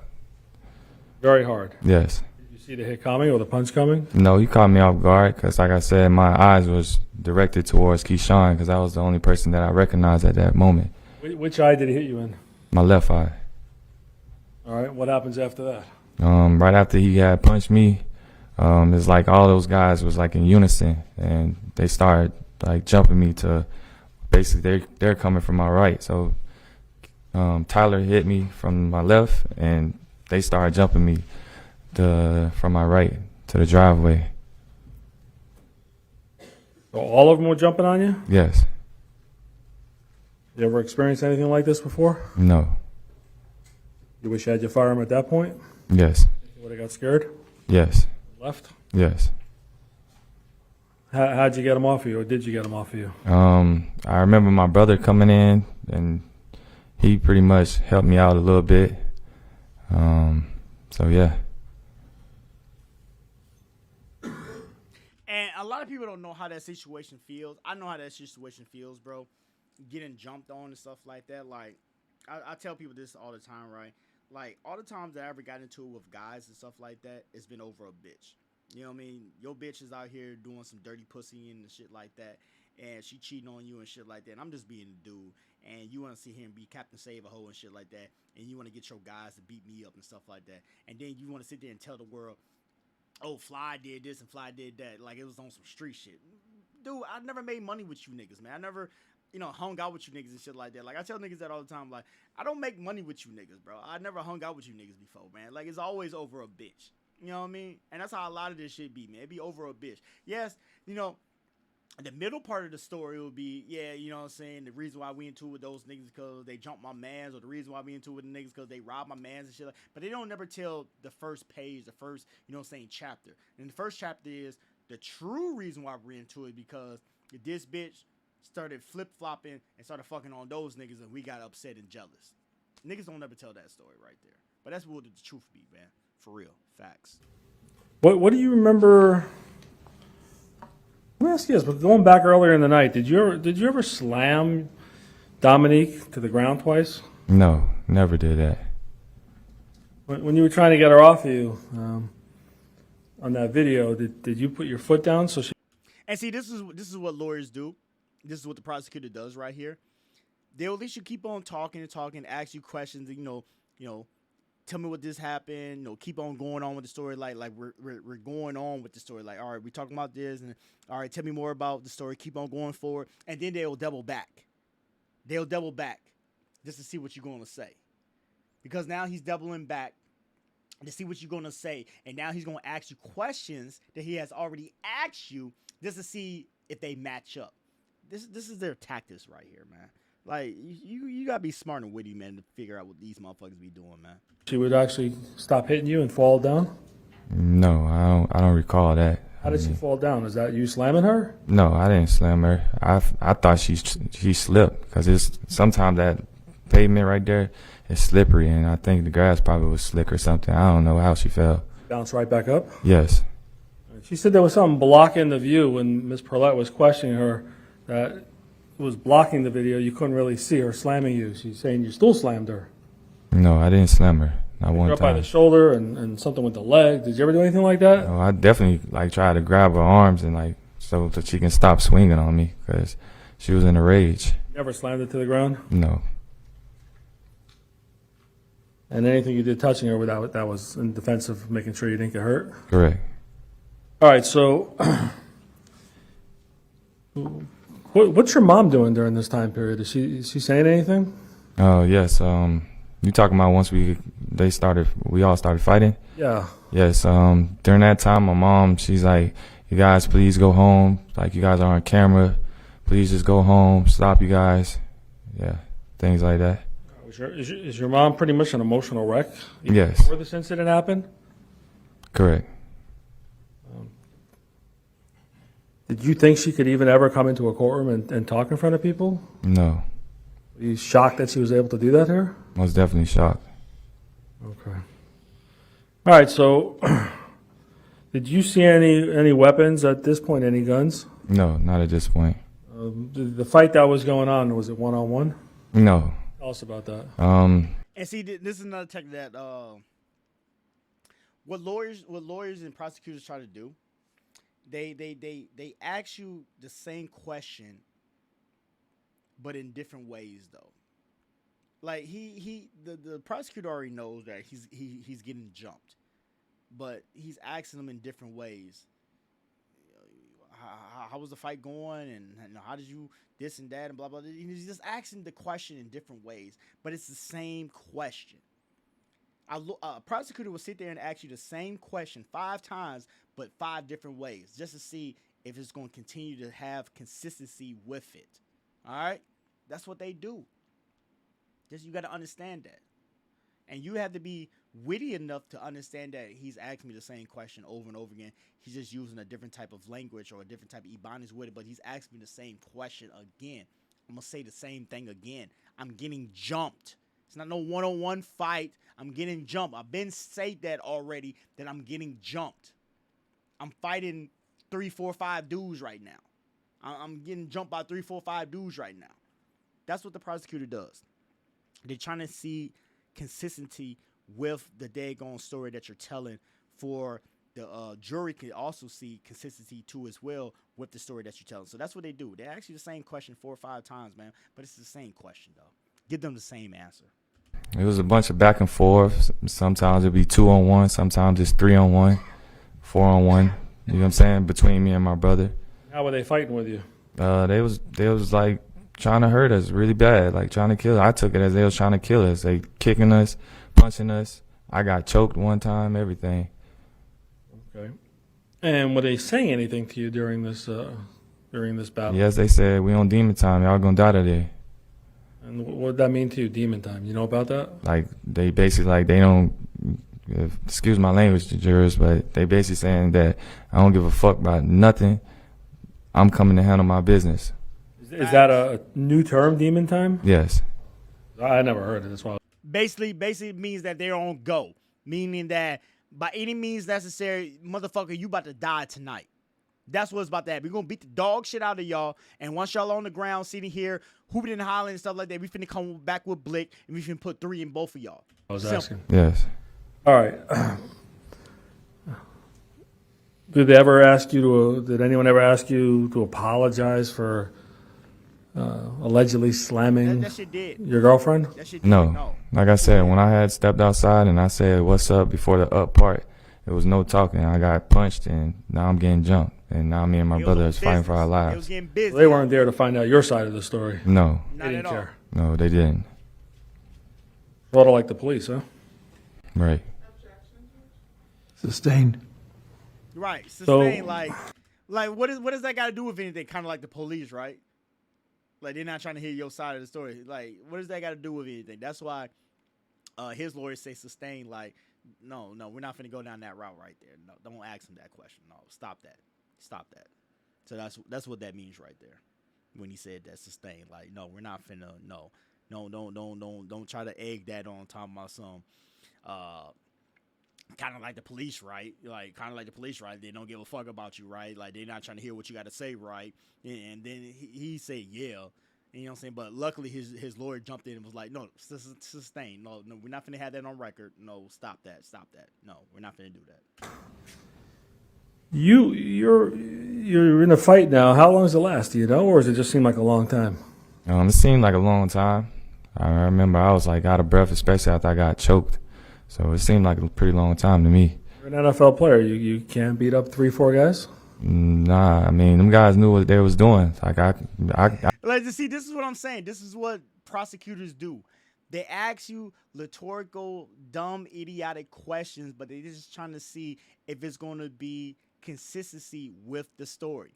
Very hard. Yes. Did you see the hit coming or the punch coming? No, he caught me off guard because, like I said, my eyes was directed towards Keyshawn because I was the only person that I recognized at that moment. Which eye did he hit you in? My left eye. All right. What happens after that? Right after he had punched me, it's like all those guys was like in unison, and they started like jumping me to basically they're coming from my right. So Tyler hit me from my left, and they started jumping me from my right to the driveway. So all of them were jumping on you? Yes. You ever experienced anything like this before? No. You wish you had your firearm at that point? Yes. You would have got scared? Yes. Left? Yes. How'd you get him off of you, or did you get him off of you? I remember my brother coming in, and he pretty much helped me out a little bit. So yeah. And a lot of people don't know how that situation feels. I know how that situation feels, bro. Getting jumped on and stuff like that. Like, I tell people this all the time, right? Like, all the times that I ever got into it with guys and stuff like that, it's been over a bitch. You know what I mean? Your bitch is out here doing some dirty pussy and shit like that, and she cheating on you and shit like that, and I'm just being a dude, and you want to sit here and be Captain Save a Hoe and shit like that, and you want to get your guys to beat me up and stuff like that, and then you want to sit there and tell the world, oh, Fly did this and Fly did that. Like, it was on some street shit. Dude, I never made money with you niggas, man. I never, hung out with you niggas and shit like that. Like, I tell niggas that all the time. Like, I don't make money with you niggas, bro. I never hung out with you niggas before, man. Like, it's always over a bitch. You know what I mean? And that's how a lot of this shit be, man. It be over a bitch. Yes, the middle part of the story will be, yeah, you know what I'm saying, the reason why we into it with those niggas because they jumped my mans, or the reason why we into it with the niggas because they robbed my mans and shit. But they don't never tell the first page, the first, chapter. And the first chapter is the true reason why we're into it because this bitch started flip-flopping and started fucking on those niggas and we got upset and jealous. Niggas don't ever tell that story right there. But that's what the truth be, man. For real. Facts. What do you remember? Let me ask you this, but going back earlier in the night, did you ever slam Dominique to the ground twice? No, never did that. When you were trying to get her off you on that video, did you put your foot down so she? And see, this is what lawyers do. This is what the prosecutor does right here. They'll at least you keep on talking and talking, ask you questions, tell me what this happened, keep on going on with the story, like we're going on with the story, like, all right, we talking about this, and all right, tell me more about the story, keep on going forward, and then they'll double back just to see what you're going to say, because now he's doubling back to see what you're going to say, and now he's going to ask you questions that he has already asked you just to see if they match up. This is their tactics right here, man. Like, you gotta be smart and witty, man, to figure out what these motherfuckers be doing, man. She would actually stop hitting you and fall down? No, I don't recall that. How did she fall down? Is that you slamming her? No, I didn't slam her. I thought she slipped because it's sometimes that pavement right there is slippery, and I think the grass probably was slick or something. I don't know how she fell. Bounce right back up? Yes. She said there was something blocking the view when Ms. Perlette was questioning her that was blocking the video. You couldn't really see her slamming you. She's saying you still slammed her. No, I didn't slam her. Not one up time. by the shoulder and something with the leg. Did you ever do anything like that? No, I definitely tried to grab her arms and so that she can stop swinging on me because she was in a rage. Never slammed it to the ground? No. And anything you did touching her that was in defense of making sure you didn't get hurt? Correct. All right, so what's your mom doing during this time period? Is she saying anything? Oh, yes. You talking about once we all started fighting? Yeah. Yes. During that time, my mom, she's like, you guys, please go home. Like, you guys are on camera. Please just go home. Stop, you guys. Yeah. Things like that. Is your mom pretty much an emotional wreck? Yes. Before this incident happened? Correct. Did you think she could even ever come into a courtroom and talk in front of people? No. Were you shocked that she was able to do that here? I was definitely shocked. Okay. All right, so did you see any weapons at this point, any guns? No, not at this point. The fight that was going on, was it one-on-one? No. Tell us about that. And see, this is another technique that what lawyers and prosecutors try to do. They ask you the same question, but in different ways though. Like the prosecutor already knows that he's getting jumped, but he's asking them in different ways. How was the fight going, and how did you this and that and blah blah. He's just asking the question in different ways, but it's the same question. A prosecutor will sit there and ask you the same question 5 times, but 5 different ways, just to see if it's going to continue to have consistency with it. All right? That's what they do. Just you got to understand that. And you have to be witty enough to understand that he's asking me the same question over and over again. He's just using a different type of language or a different type of Ebonics with it, but he's asking me the same question again. I'm going to say the same thing again. I'm getting jumped. It's not no one-on-one fight. I'm getting jumped. I've been said that already, that I'm getting jumped. I'm fighting 3, 4, 5 dudes right now. I'm getting jumped by 3, 4, 5 dudes right now. That's what the prosecutor does. They're trying to see consistency with the daggone story that you're telling, for the jury can also see consistency too as well with the story that you're telling. So that's what they do. They ask you the same question 4 or 5 times, man, but it's the same question though. Give them the same answer. It was a bunch of back and forth. Sometimes it'd be 2-on-1. Sometimes it's 3-on-1, 4-on-1. You know what I'm saying? Between me and my brother. How were they fighting with you? They was like trying to hurt us really bad, like trying to kill us. I took it as they was trying to kill us. They kicking us, punching us. I got choked one time, everything. Okay. And were they saying anything to you during this battle? Yes, they said, we on demon time. Y'all gonna die today. And what did that mean to you, demon time? You know about that? Like, they basically, like, they don't, excuse my language, jurors, but they basically saying that I don't give a fuck about nothing. I'm coming to handle my business. Is that a new term, demon time? Yes. I never heard it. That's why. Basically means that they're on go. Meaning that by any means necessary, motherfucker, you about to die tonight. That's what's about to happen. We're going to beat the dog shit out of y'all. And once y'all on the ground, sitting here, hooping and hollering and stuff like that, we finna come back with Blick, and we finna put 3 in both of y'all. I was Simple. asking. Yes. All right. Did anyone ever ask you to apologize for allegedly slamming That shit did. your girlfriend? That shit did. No. Like I said, when I had stepped outside and I said, what's up, before the up part, there was no talking. I got punched, and now I'm getting jumped. And now me and my brother is fighting for our It was lives. getting busy. They weren't there to find out your side of the story. No. Not They at didn't all. care. No, they didn't. Sort of like the police, huh? Right. Sustained. Right. Sustain, like what does that got to do with anything? Kind of like the police, right? Like, they're not trying to hear your side of the story. Like, what does that got to do with anything? That's why his lawyers say sustain. Like, no, we're not finna go down that route right there. No, don't ask him that question. No, stop that. So that's what that means right there when he said that sustain. Like, no, we're not finna. No, don't try to egg that on top of my son. Kind of like the police, right? They don't give a fuck about you, right? Like, they're not trying to hear what you got to say, right? And then he said, yeah. You know what I'm saying? But luckily, his lawyer jumped in and was like, no, sustain. No, we're not finna have that on record. No, stop that. No, we're not finna do that. You're in a fight now. How long does it last? Do you know, or does it just seem like a long time? It seemed like a long time. I remember I was like out of breath, especially after I got choked. So it seemed like a pretty long time to me. You're an NFL player. You can't beat up 3-4 guys? Nah, I mean, them guys knew what they was doing. Like, Like, see, this is what I'm saying. This is what prosecutors do. They ask you rhetorical, dumb, idiotic questions, but they're just trying to see if it's going to be consistency with the story.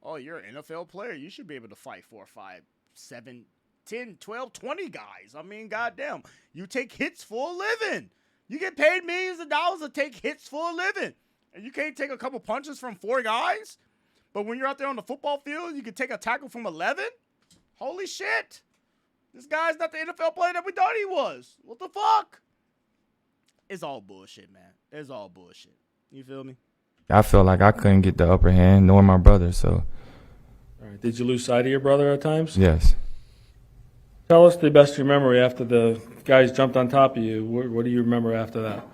Oh, you're an NFL player. You should be able to fight 4, 5, 7, 10, 12, 20 guys. I mean, goddamn. You take hits for a living. You get paid millions of dollars to take hits for a living. And you can't take a couple punches from 4 guys? But when you're out there on the football field, you can take a tackle from 11? Holy shit. This guy's not the NFL player that we thought he was. What the fuck? It's all bullshit, man. It's all bullshit. You feel me? I felt like I couldn't get the upper hand, nor my brother, so. All right. Did you lose sight of your brother at times? Yes. Tell us the best of your memory after the guys jumped on top of you. What do you remember after that?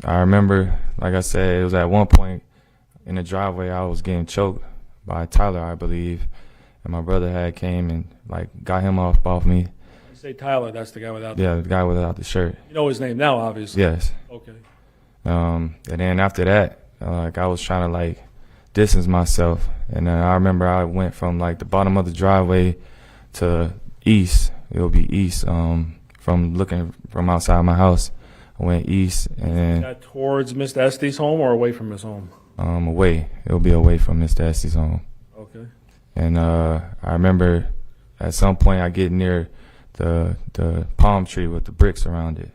I remember, like I said, it was at one point in the driveway I was getting choked by Tyler, I believe, and my brother had came and like got him off me. You say Tyler, that's the guy without Yeah, the guy without the shirt. You know his name now, obviously. Yes. Okay. And then after that, like I was trying to like distance myself, and then I remember I went from like the bottom of the driveway to east. It'll be east. From looking from outside my house, I went east and Is that towards Mr. Estes' home or away from his home? away. It'll be away from Mr. Estes' home. Okay. And I remember at some point I get near the palm tree with the bricks around it.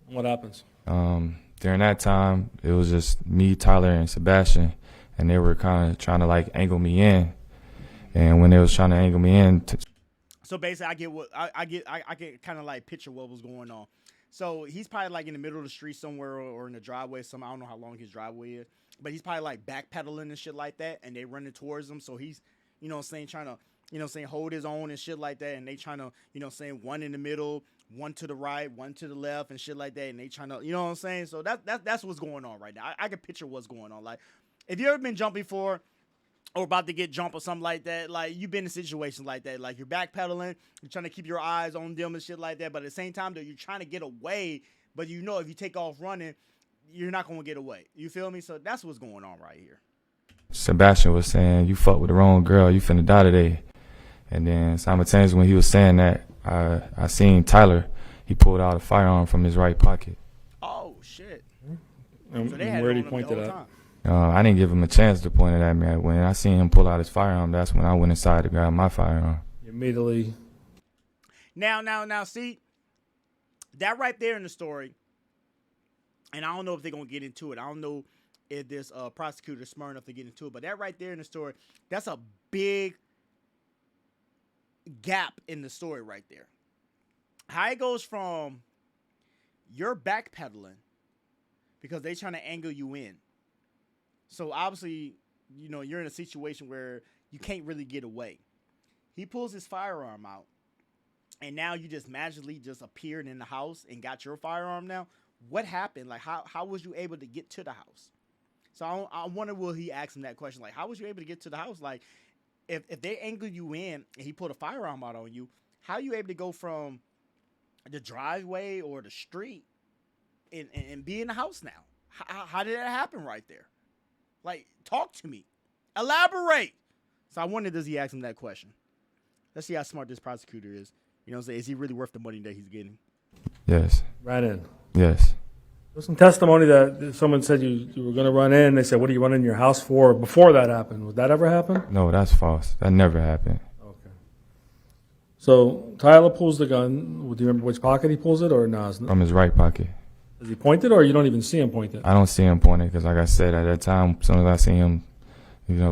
What happens? During that time, it was just me, Tyler, and Sebastian, and they were kind of trying to like angle me in. And when they was trying to angle me in, So basically, I get kind of like picture what was going on. So he's probably like in the middle of the street somewhere or in the driveway. I don't know how long his driveway is, but he's probably like backpedaling and shit like that, and they running towards him. So he's, you know what I'm saying, trying to, you know what I'm saying, hold his own and shit like that, and they trying to, you know what I'm saying, one in the middle, one to the right, one to the left and shit like that, and they trying to, you know what I'm saying? So that's what's going on right now. I can picture what's going on. Like, if you ever been jumped before, or about to get jumped or something like that, like, you've been in situations like that. Like, you're backpedaling, you're trying to keep your eyes on them and shit like that, but at the same time, though, you're trying to get away, but you know if you take off running, you're not gonna get away. You feel me? So that's what's going on right here. Sebastian was saying, "You fuck with the wrong girl, you finna die today." And then simultaneously when he was saying that, I seen Tyler. He pulled out a firearm from his right pocket. Oh shit! And, So they and had where it did on he him point the it whole at? time. I didn't give him a chance to point it at me. When I seen him pull out his firearm, that's when I went inside to grab my firearm. You immediately. Now, see, that right there in the story, and I don't know if they're gonna get into it. I don't know if this prosecutor is smart enough to get into it, but that right there in the story, that's a big gap in the story right there. How it goes from you're backpedaling because they trying to angle you in. So obviously, you know, you're in a situation where you can't really get away. He pulls his firearm out, and now you just magically just appeared in the house and got your firearm now. What happened? Like, how was you able to get to the house? So I wonder, will he ask him that question? Like, how was you able to get to the house? Like, if they angle you in and he pulled a firearm out on you, how are you able to go from the driveway or the street and be in the house now? How did that happen right there? Like, talk to me. Elaborate. So I wonder, does he ask him that question? Let's see how smart this prosecutor is. You know what I'm saying? Is he really worth the money that he's getting? Yes. Ran in. Yes. There's some testimony that someone said you were going to run in. They said, "What are you running in your house for?" Before that happened, would that ever happen? No, that's false. That never happened. Okay. So Tyler pulls the gun. Do you remember which pocket he pulls it, or no? From his right pocket. Does he point it, or you don't even see him point it? I don't see him pointing because, like I said, at that time, as soon as I see him,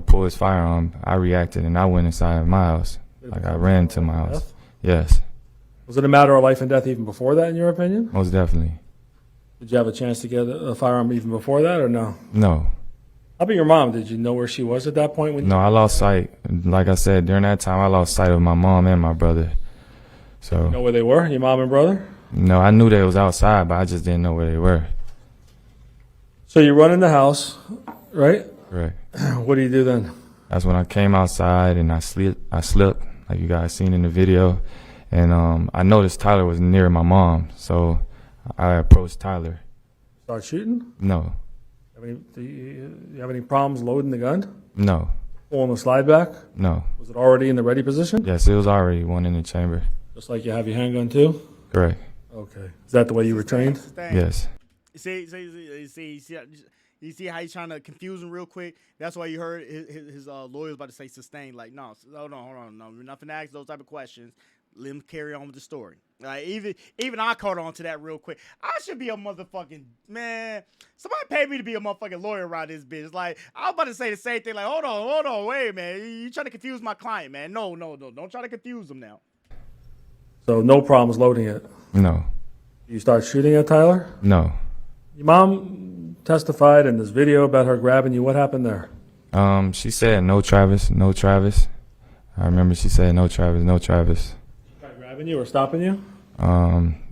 pull his firearm, I reacted and I went inside my house. Like, I ran to my house. Yes, Was it a matter of life and death even before that, in your opinion? most definitely. Did you have a chance to get a firearm even before that, or no? No. How about your mom? Did you know where she was at that point? When No, I lost sight. Like I said, during that time, I lost sight of my mom and my brother. So, you know where they were, your mom and brother? no, I knew they was outside, but I just didn't know where they were. So you run in the house, right? Correct. What do you do then? That's when I came outside and I slipped, like you guys seen in the video. And I noticed Tyler was near my mom, so I approached Tyler. Start shooting? No. Do you have any problems loading the gun? No. Pulling the slide back? No. Was it already in the ready position? Yes, it was already one in the chamber. Just like you have your handgun too? Correct. Okay. Is that the way you were trained? Yes. See, you see how he's trying to confuse him real quick? That's why you heard his lawyer's about to say sustain. Like, no, hold on. No, we're not finna ask those type of questions. Let him carry on with the story. Like, even I caught on to that real quick. I should be a motherfucking, man. Somebody paid me to be a motherfucking lawyer around this bitch. Like, I was about to say the same thing. Like, hold on, wait, man. You trying to confuse my client, man. No. Don't try to confuse him now. So no problems loading it. No. You start shooting at Tyler? No. Your mom testified in this video about her grabbing you. What happened there? She said, "No, Travis, no, Travis." I remember she said, "No, Travis, no, Travis." Grabbing you or stopping you?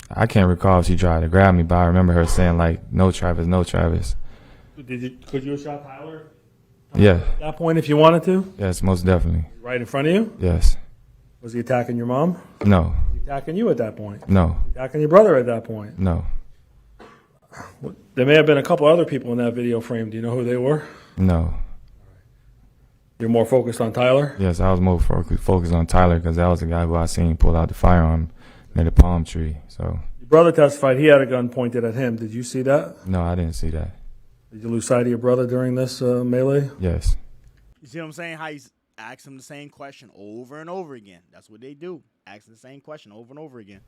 I can't recall if she tried to grab me, but I remember her saying, like, "No, Travis, no, Travis." Could you have shot Tyler Yeah. at that point if you wanted to? Yes, most definitely. Right in front of you? Yes. Was he attacking your mom? No. Was he attacking you at that point? No. Attacking your brother at that point? No. There may have been a couple other people in that video frame. Do you know who they were? No. You're more focused on Tyler? Yes, I was more focused on Tyler because that was the guy who I seen pull out the firearm near the palm tree. So, Your brother testified he had a gun pointed at him. Did you see that? no, I didn't see that. Did you lose sight of your brother during this melee? Yes. You see what I'm saying? How he's asking him the same question over and over again. That's what they do. Asking the same question over and over again.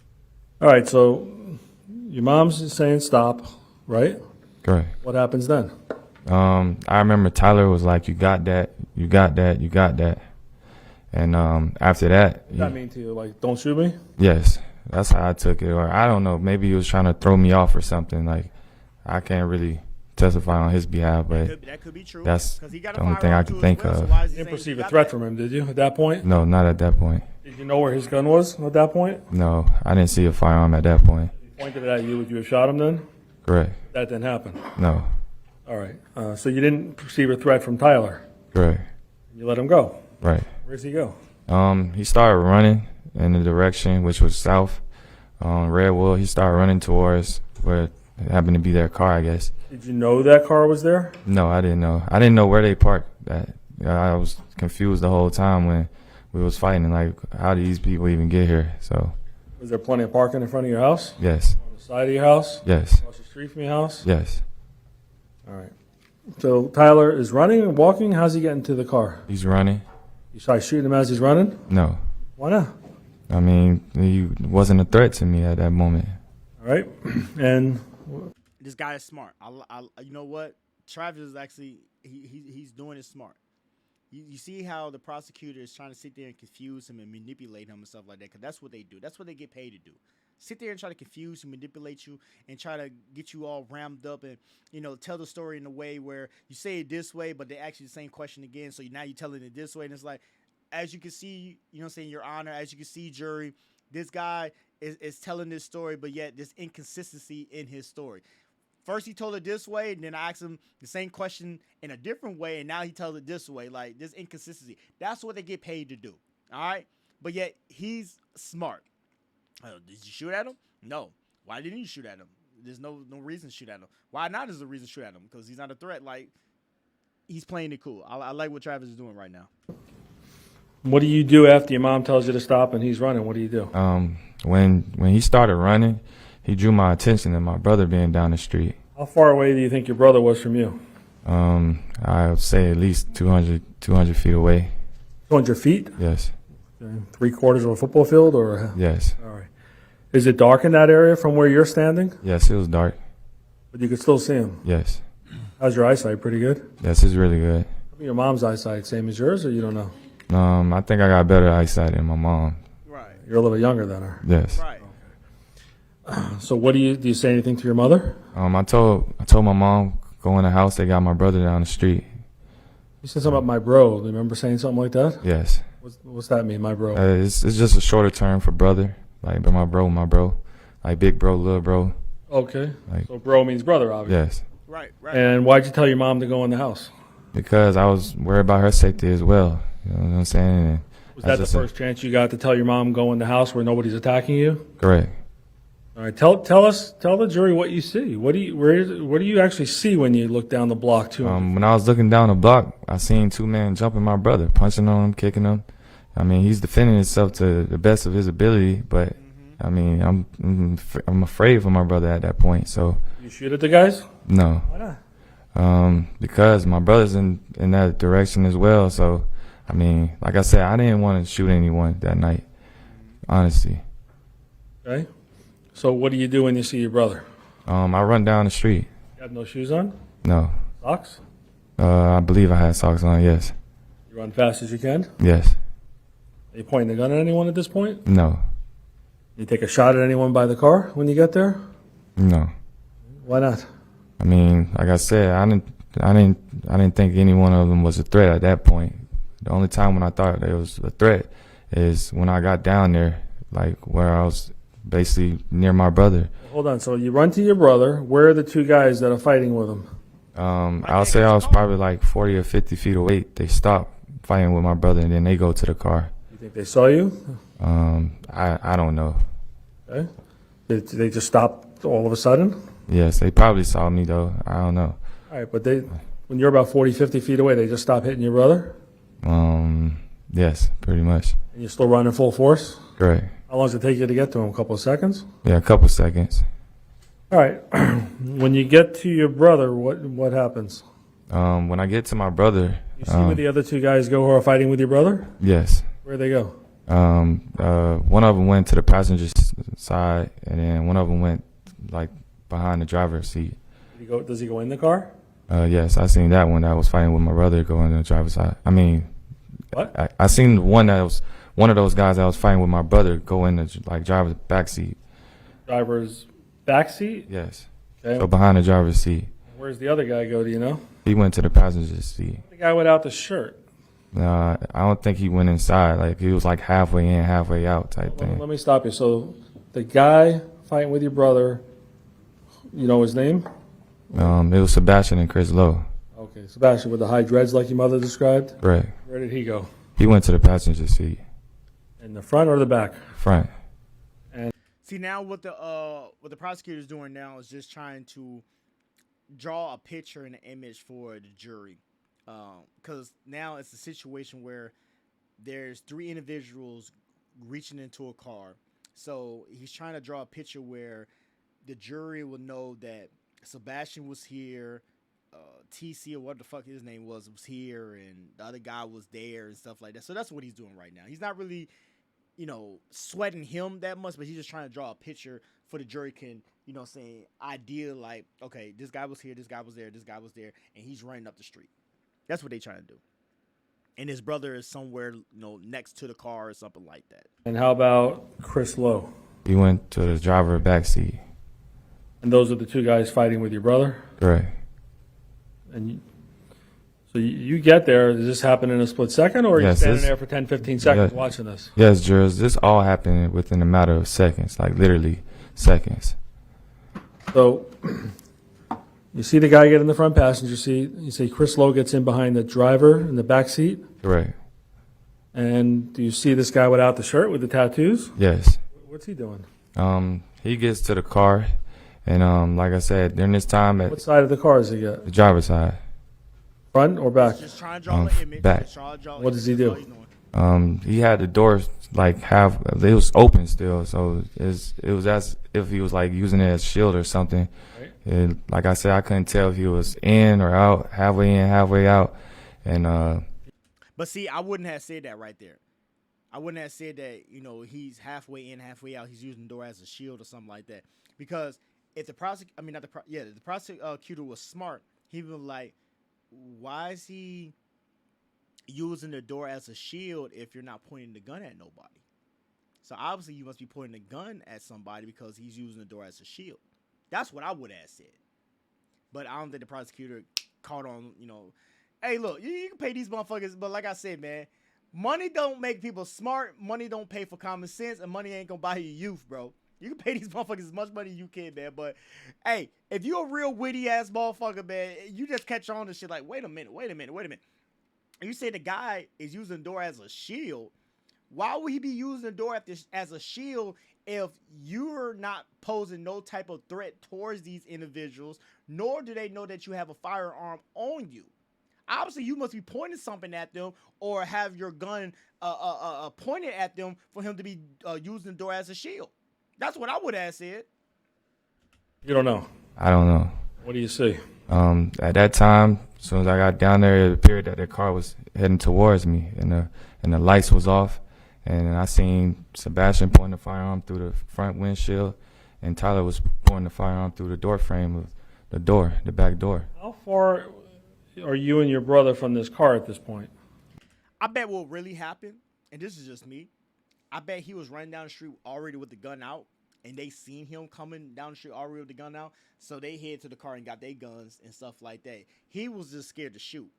All right, so your mom's saying stop, right? Correct. What happens then? I remember Tyler was like, "You got that, you got that, you got that." And after that, What does that mean to you? Like, don't shoot me? yes, that's how I took it. Or I don't know, maybe he was trying to throw me off or something. Like, I can't really testify on his behalf, but That could be true. that's 'Cause he got the a only thing firearm I can too as think well, so of. why is he You didn't saying perceive you a got threat that? from him, did you, at that point? No, not at that point. Did you know where his gun was at that point? No, I didn't see a firearm at that point. He pointed it at you. Would you have shot him then? Correct. That didn't happen. No. Oh. All right. So you didn't perceive a threat from Tyler. Correct. You let him go. Right. Where's he go? He started running in the direction which was south. Redwood. He started running towards where It happened to be their car, I guess. Did you know that car was there? No, I didn't know. I didn't know where they parked that. I was confused the whole time when we was fighting. Like, how did these people even get here? So, Was there plenty of parking in front of your house? yes, On the side of your house? yes, Across the street from your house? yes. All right. So Tyler is running or walking? How's he getting to the car? He's running. You try shooting him as he's running? No. Why not? I mean, he wasn't a threat to me at that moment. All right. And This guy is smart. You know what? Travis is actually he's doing it smart. You see how the prosecutor is trying to sit there and confuse him and manipulate him and stuff like that, because that's what they do. That's what they get paid to do. Sit there and try to confuse you, manipulate you, and try to get you all rammed up and, tell the story in a way where you say it this way, but they ask you the same question again. So now you're telling it this way. And it's like, as you can see, Your Honor, as you can see, jury, this guy is telling this story, but yet there's inconsistency in his story. First he told it this way, and then I asked him the same question in a different way, and now he tells it this way. Like, there's inconsistency. That's what they get paid to do, all right? But yet he's smart. Did you shoot at him? No. Why didn't you shoot at him? There's no reason to shoot at him. Why not is the reason to shoot at him? Because he's not a threat. Like, he's playing it cool. I like what Travis is doing right now. what do you do after your mom tells you to stop and he's running? What do you do? When he started running, he drew my attention to my brother being down the street. How far away do you think your brother was from you? I would say at least 200 feet away. 200 feet? Yes, 3/4 of a football field? Or yes, all right. Is it dark in that area from where you're standing? yes. It was dark. But you could still see him. Yes, How's your eyesight? Pretty good? yes. It's really good. Your mom's eyesight same as yours, or you don't know? I think I got better eyesight than my mom. Right. You're a little younger than her. Yes. Right. So what do you say anything to your mother? I told my mom, go in the house. They got my brother down the street. You said something about my bro. Do you remember saying something like that? Yes. What's that mean, my bro? It's just a shorter term for brother. Like, my bro. Like, big bro, little bro. Okay. Like- So bro means brother, obviously. Yes. Right. Right. And why'd you tell your mom to go in the house? Because I was worried about her safety as well. You know what I'm saying? And Was I that the just- first chance you got to tell your mom go in the house where nobody's attacking you? Correct. All right. Tell the jury what you see. What do you actually see when you look down the block to him? When I was looking down the block, I seen two men jumping my brother, punching on him, kicking him. I mean, he's defending himself to the best of his ability, but I mean, I'm afraid for my brother at that point. So You shoot at the guys? no, Why not? because my brother's in that direction as well. So I mean, like I said, I didn't want to shoot anyone that night, honestly. Okay. So what do you do when you see your brother? I run down the street. You have no shoes on? No, Socks? I believe I had socks on. Yes, You run fast as you can? yes, Are you pointing the gun at anyone at this point? no, You take a shot at anyone by the car when you get there? no. Why not? I mean, like I said, I didn't think any one of them was a threat at that point. The only time when I thought it was a threat is when I got down there, like where I was basically near my brother. Hold on. So you run to your brother. Where are the two guys that are fighting with him? I'll say I was probably like 40 or 50 feet away. They stopped fighting with my brother, and then they go to the car. You think they saw you? I don't know. Okay. Did they just stop all of a sudden? Yes, they probably saw me though. I don't know. All right, but when you're about 40, 50 feet away, they just stop hitting your brother? Yes, pretty much. And you're still running full force? Correct. How long does it take you to get to him? A couple of seconds? Yeah, a couple seconds. All right. When you get to your brother, what happens? When I get to my brother, You see where the other two guys go who are fighting with your brother? yes. Where'd they go? One of them went to the passenger side, and then one of them went like behind the driver's seat. Does he go in the car? Yes, I seen that one that was fighting with my brother go in the driver's side. I mean, What? I seen the one that was one of those guys that was fighting with my brother go in the like driver's back seat. Driver's back seat? Yes. Okay. So behind the driver's seat. Where's the other guy go, do you know? He went to the passenger seat. The guy without the shirt. I don't think he went inside. Like he was like halfway in, halfway out type thing. Let me stop you. So the guy fighting with your brother, you know his name? It was Sebastian and Chris Lowe. Okay, Sebastian with the high dreads like your mother described. Right. Where did he go? He went to the passenger seat. In the front or the back? Front. See, now what the prosecutor's doing now is just trying to draw a picture and an image for the jury, because now it's a situation where there's three individuals reaching into a car. So he's trying to draw a picture where the jury will know that Sebastian was here, TC or what the fuck his name was here, and the other guy was there and stuff like that. So that's what he's doing right now. He's not really, sweating him that much, but he's just trying to draw a picture for the jury can, saying idea like, okay, this guy was here, this guy was there, this guy was there, and he's running up the street. That's what they trying to do. And his brother is somewhere, next to the car or something like that. And how about Chris Lowe? He went to the driver back seat. And those are the two guys fighting with your brother? Correct. And so you get there, does this happen in a split second, or are you standing there for 10, 15 seconds watching this? Yes, Jules, this all happened within a matter of seconds, like literally seconds. So you see the guy get in the front passenger seat. You see Chris Lowe gets in behind the driver in the back seat. Correct. And do you see this guy without the shirt with the tattoos? Yes. What's he doing? He gets to the car, and like I said, during this time at What side of the car does he get? the driver's side, Front or back? Just trying to draw an image. back. Just trying to draw an What does he image. do? That's all he's doing. he had the door like half, it was open still, so it was as if he was like using it as a shield or something. Right. And like I said, I couldn't tell if he was in or out, halfway in, halfway out, and But see, I wouldn't have said that right there. I wouldn't have said that, he's halfway in, halfway out. He's using the door as a shield or something like that. Because if the prosecutor was smart, he would be like, why is he using the door as a shield if you're not pointing the gun at nobody? So obviously you must be pointing the gun at somebody because he's using the door as a shield. That's what I would have said. But I don't think the prosecutor caught on, hey, look, you can pay these motherfuckers, but like I said, man, money don't make people smart, money don't pay for common sense, and money ain't gonna buy you youth, bro. You can pay these motherfuckers as much money as you can, man, but hey, if you're a real witty-ass motherfucker, man, you just catch on to shit like, wait a minute. You say the guy is using the door as a shield. Why would he be using the door as a shield if you're not posing no type of threat towards these individuals, nor do they know that you have a firearm on you? Obviously, you must be pointing something at them or have your gun pointed at them for him to be using the door as a shield. That's what I would have said. You don't know. I don't know. What do you see? At that time, as soon as I got down there, it appeared that the car was heading towards me, and the lights was off, and I seen Sebastian pointing the firearm through the front windshield, and Tyler was pointing the firearm through the door frame of the back door. How far are you and your brother from this car at this point? I bet what really happened, and this is just me, I bet he was running down the street already with the gun out, and they seen him coming down the street already with the gun out, so they head to the car and got their guns and stuff like that. He was just scared to shoot.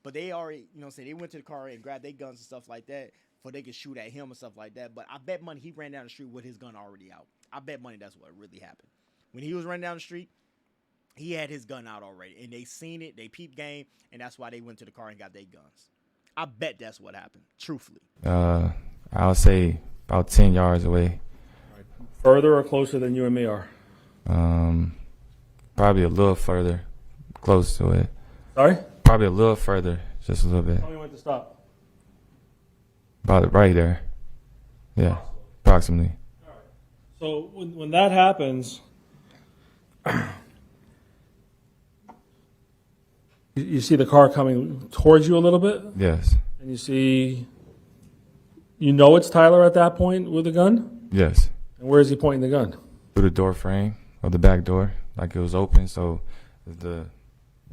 But they already, they went to the car and grabbed their guns and stuff like that for they could shoot at him and stuff like that. But I bet money he ran down the street with his gun already out. I bet money that's what really happened. When he was running down the street, he had his gun out already, and they seen it, they peeped game, and that's why they went to the car and got their guns. I bet that's what happened, truthfully. I'll say about 10 yards away. Further or closer than you and me are? Probably a little further, close to it. Sorry? Probably a little further, just a little bit. Tell me when to stop. About right there. Yeah, approximately. So when that happens, you see the car coming towards you a little bit, Yes. and you know it's Tyler at that point with a gun? Yes. And where is he pointing the gun? Through the door frame of the back door, like it was open. So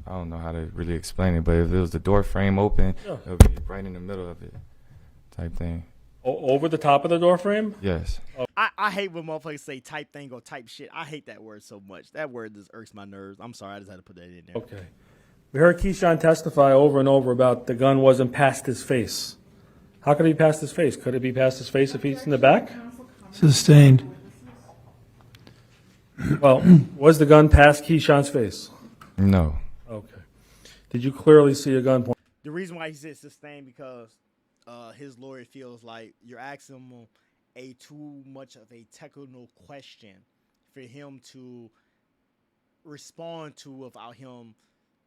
I don't know how to really explain it, but if it was the door frame open, Yeah. it would be right in the middle of it, type thing. Over the top of the door frame? Yes. I hate when motherfuckers say type thing or type shit. I hate that word so much. That word just irks my nerves. I'm sorry, I just had to put that in there. Okay. We heard Keyshawn testify over and over about the gun wasn't past his face. How could it be past his face? Could it be past his face if he's in the back? Sustained. Well, was the gun past Keyshawn's face? No. Okay. Did you clearly see a gun point? The reason why he said sustained because his lawyer feels like you're asking him a too much of a technical question for him to respond to without him,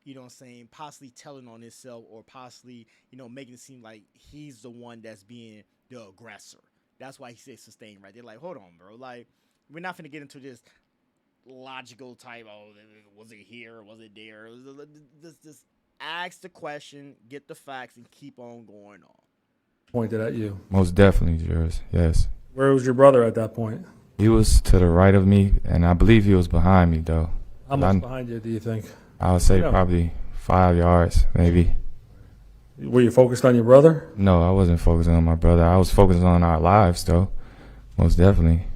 you know what I'm saying, possibly telling on himself or possibly, you know, making it seem like he's the one that's being the aggressor. That's why he said sustain right there. Like, hold on, bro. Like, we're not finna get into this logical type, oh, was it here? Was it there? Just ask the question, get the facts, and keep on going on. Pointed at you. Most definitely yours. Yes. Where was your brother at that point? He was to the right of me, and I believe he was behind me, though. How much behind you do you think? I would say probably 5 yards, maybe. Were you focused on your brother? No, I wasn't focusing on my brother. I was focusing on our lives, though. Most definitely.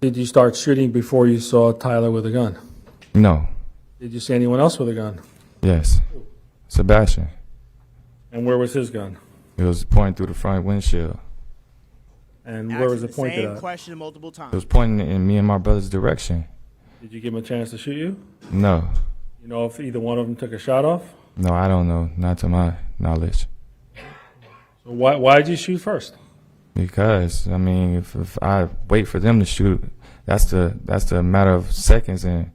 Did you start shooting before you saw Tyler with a gun? No. Did you see anyone else with a gun? Yes. Sebastian. And where was his gun? It was pointing through the front windshield. And where was it pointed Same at? question multiple times. It was pointing in me and my brother's direction. Did you give him a chance to shoot you? No. You know if either one of them took a shot off? No, I don't know. Not to my knowledge. So why did you shoot first? Because, I mean, if I wait for them to shoot, that's the matter of seconds, and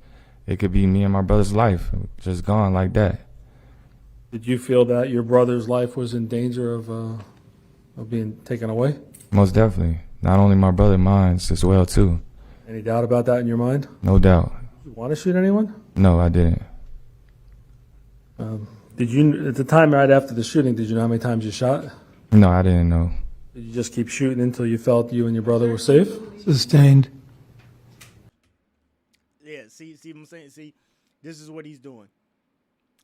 it could be me and my brother's life just gone like that. Did you feel that your brother's life was in danger of being taken away? Most definitely. Not only my brother, mine as well, too. Any doubt about that in your mind? No doubt. Did you want to shoot anyone? No, I didn't. Did you, at the time right after the shooting, did you know how many times you shot? No, I didn't know. Did you just keep shooting until you felt you and your brother were safe? Sustained. Yeah, see what I'm saying? See, this is what he's doing.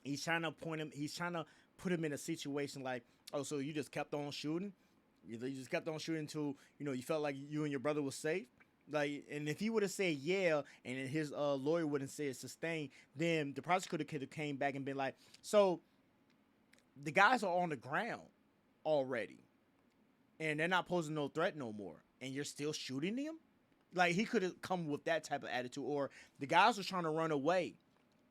He's trying to put him in a situation like, oh, so you just kept on shooting? You just kept on shooting until, you know, you felt like you and your brother was safe? Like, and if he would have said yeah, and his lawyer wouldn't say sustained, then the prosecutor could have came back and been like, so the guys are on the ground already, and they're not posing no threat no more, and you're still shooting them? Like, he could have come with that type of attitude, or the guys were trying to run away,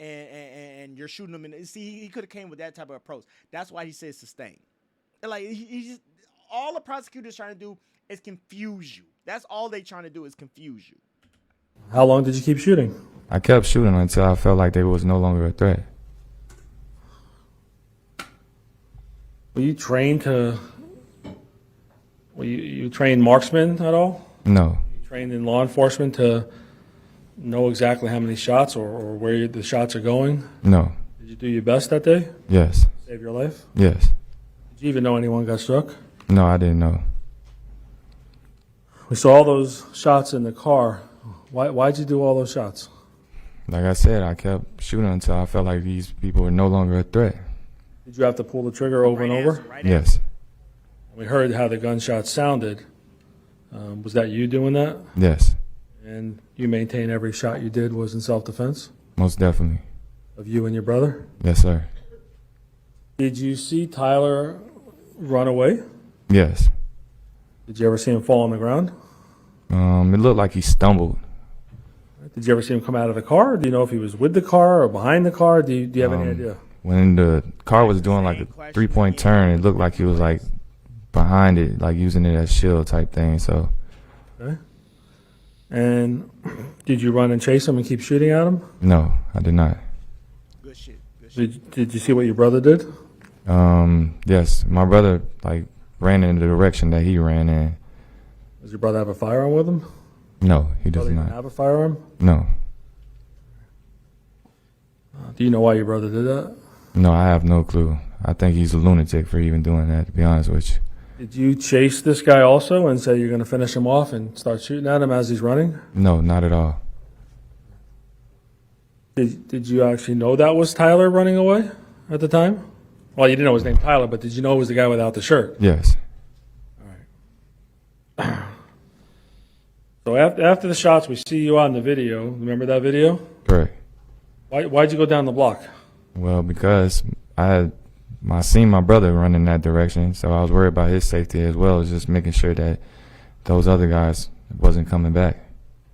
and you're shooting them. And see, he could have came with that type of approach. That's why he says sustain. Like, he just, all the prosecutor's trying to do is confuse you. That's all they trying to do is confuse you. How long did you keep shooting? I kept shooting until I felt like they was no longer a threat. Were you trained to? Were you trained marksman at all? No. You trained in law enforcement to know exactly how many shots or where the shots are going? No. Did you do your best that day? Yes. Save your life? Yes. Did you even know anyone got struck? No, I didn't know. We saw all those shots in the car. Why'd you do all those shots? Like I said, I kept shooting until I felt like these people were no longer a threat. Did you have to pull the trigger over and over? Yes. We heard how the gunshot sounded. Was that you doing that? Yes. And you maintain every shot you did was in self-defense Most definitely. of you and your brother? Yes, sir. Did you see Tyler run away? Yes. Did you ever see him fall on the ground? It looked like he stumbled. Did you ever see him come out of the car? Do you know if he was with the car or behind the car? Do you have any idea? When the car was doing like a 3-point turn, it looked like he was like behind it, like using it as shield type thing. So. Okay. And did you run and chase him and keep shooting at him? No, I did not. Good shit. Good shit. Did you see what your brother did? Yes, my brother like ran in the direction that he ran in. Does your brother have a firearm with him? No, he does Brother even not. have a firearm? No. Do you know why your brother did that? No, I have no clue. I think he's a lunatic for even doing that, to be honest with you. Did you chase this guy also and say you're going to finish him off and start shooting at him as he's running? No, not at all. Did you actually know that was Tyler running away at the time? Well, you didn't know his name Tyler, but did you know it was the guy without the shirt? Yes. So after the shots, we see you on the video. Remember that video? Correct. Why'd you go down the block? Well, because I seen my brother run in that direction, so I was worried about his safety as well as just making sure that those other guys wasn't coming back.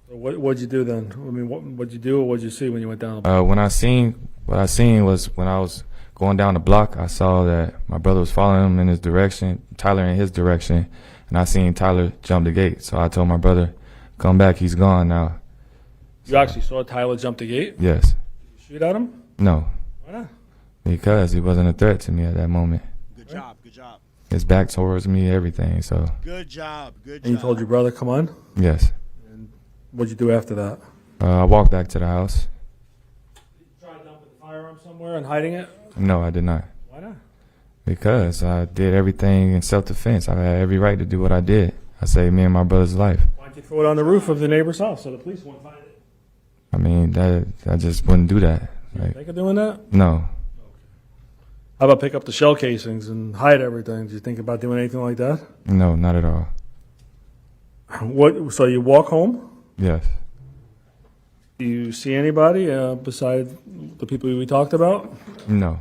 So what'd you do then? I mean, what'd you do or what'd you see when you went down the block? What I seen was when I was going down the block, I saw that my brother was following him in his direction, Tyler in his direction, and I seen Tyler jump the gate. So I told my brother, come back, he's gone now. You actually saw Tyler jump the gate? Yes. Did you shoot at him? No. Why not? Because he wasn't a threat to me at that moment. Good job. Good job. His back towards me, everything, so. Good job. Good job. And you told your brother, come on? Yes. What'd you do after that? I walked back to the house. Did you try dumping the firearm somewhere and hiding it? No, I did not. Why not? Because I did everything in self-defense. I had every right to do what I did. I saved me and my brother's life. Why'd you throw it on the roof of the neighbor's house so the police won't find it? I mean, I just wouldn't do that. Like, Think of doing that? no. How about pick up the shell casings and hide everything? Did you think about doing anything like that? No, not at all. What? So you walk home? Yes. Do you see anybody besides the people we talked about? No.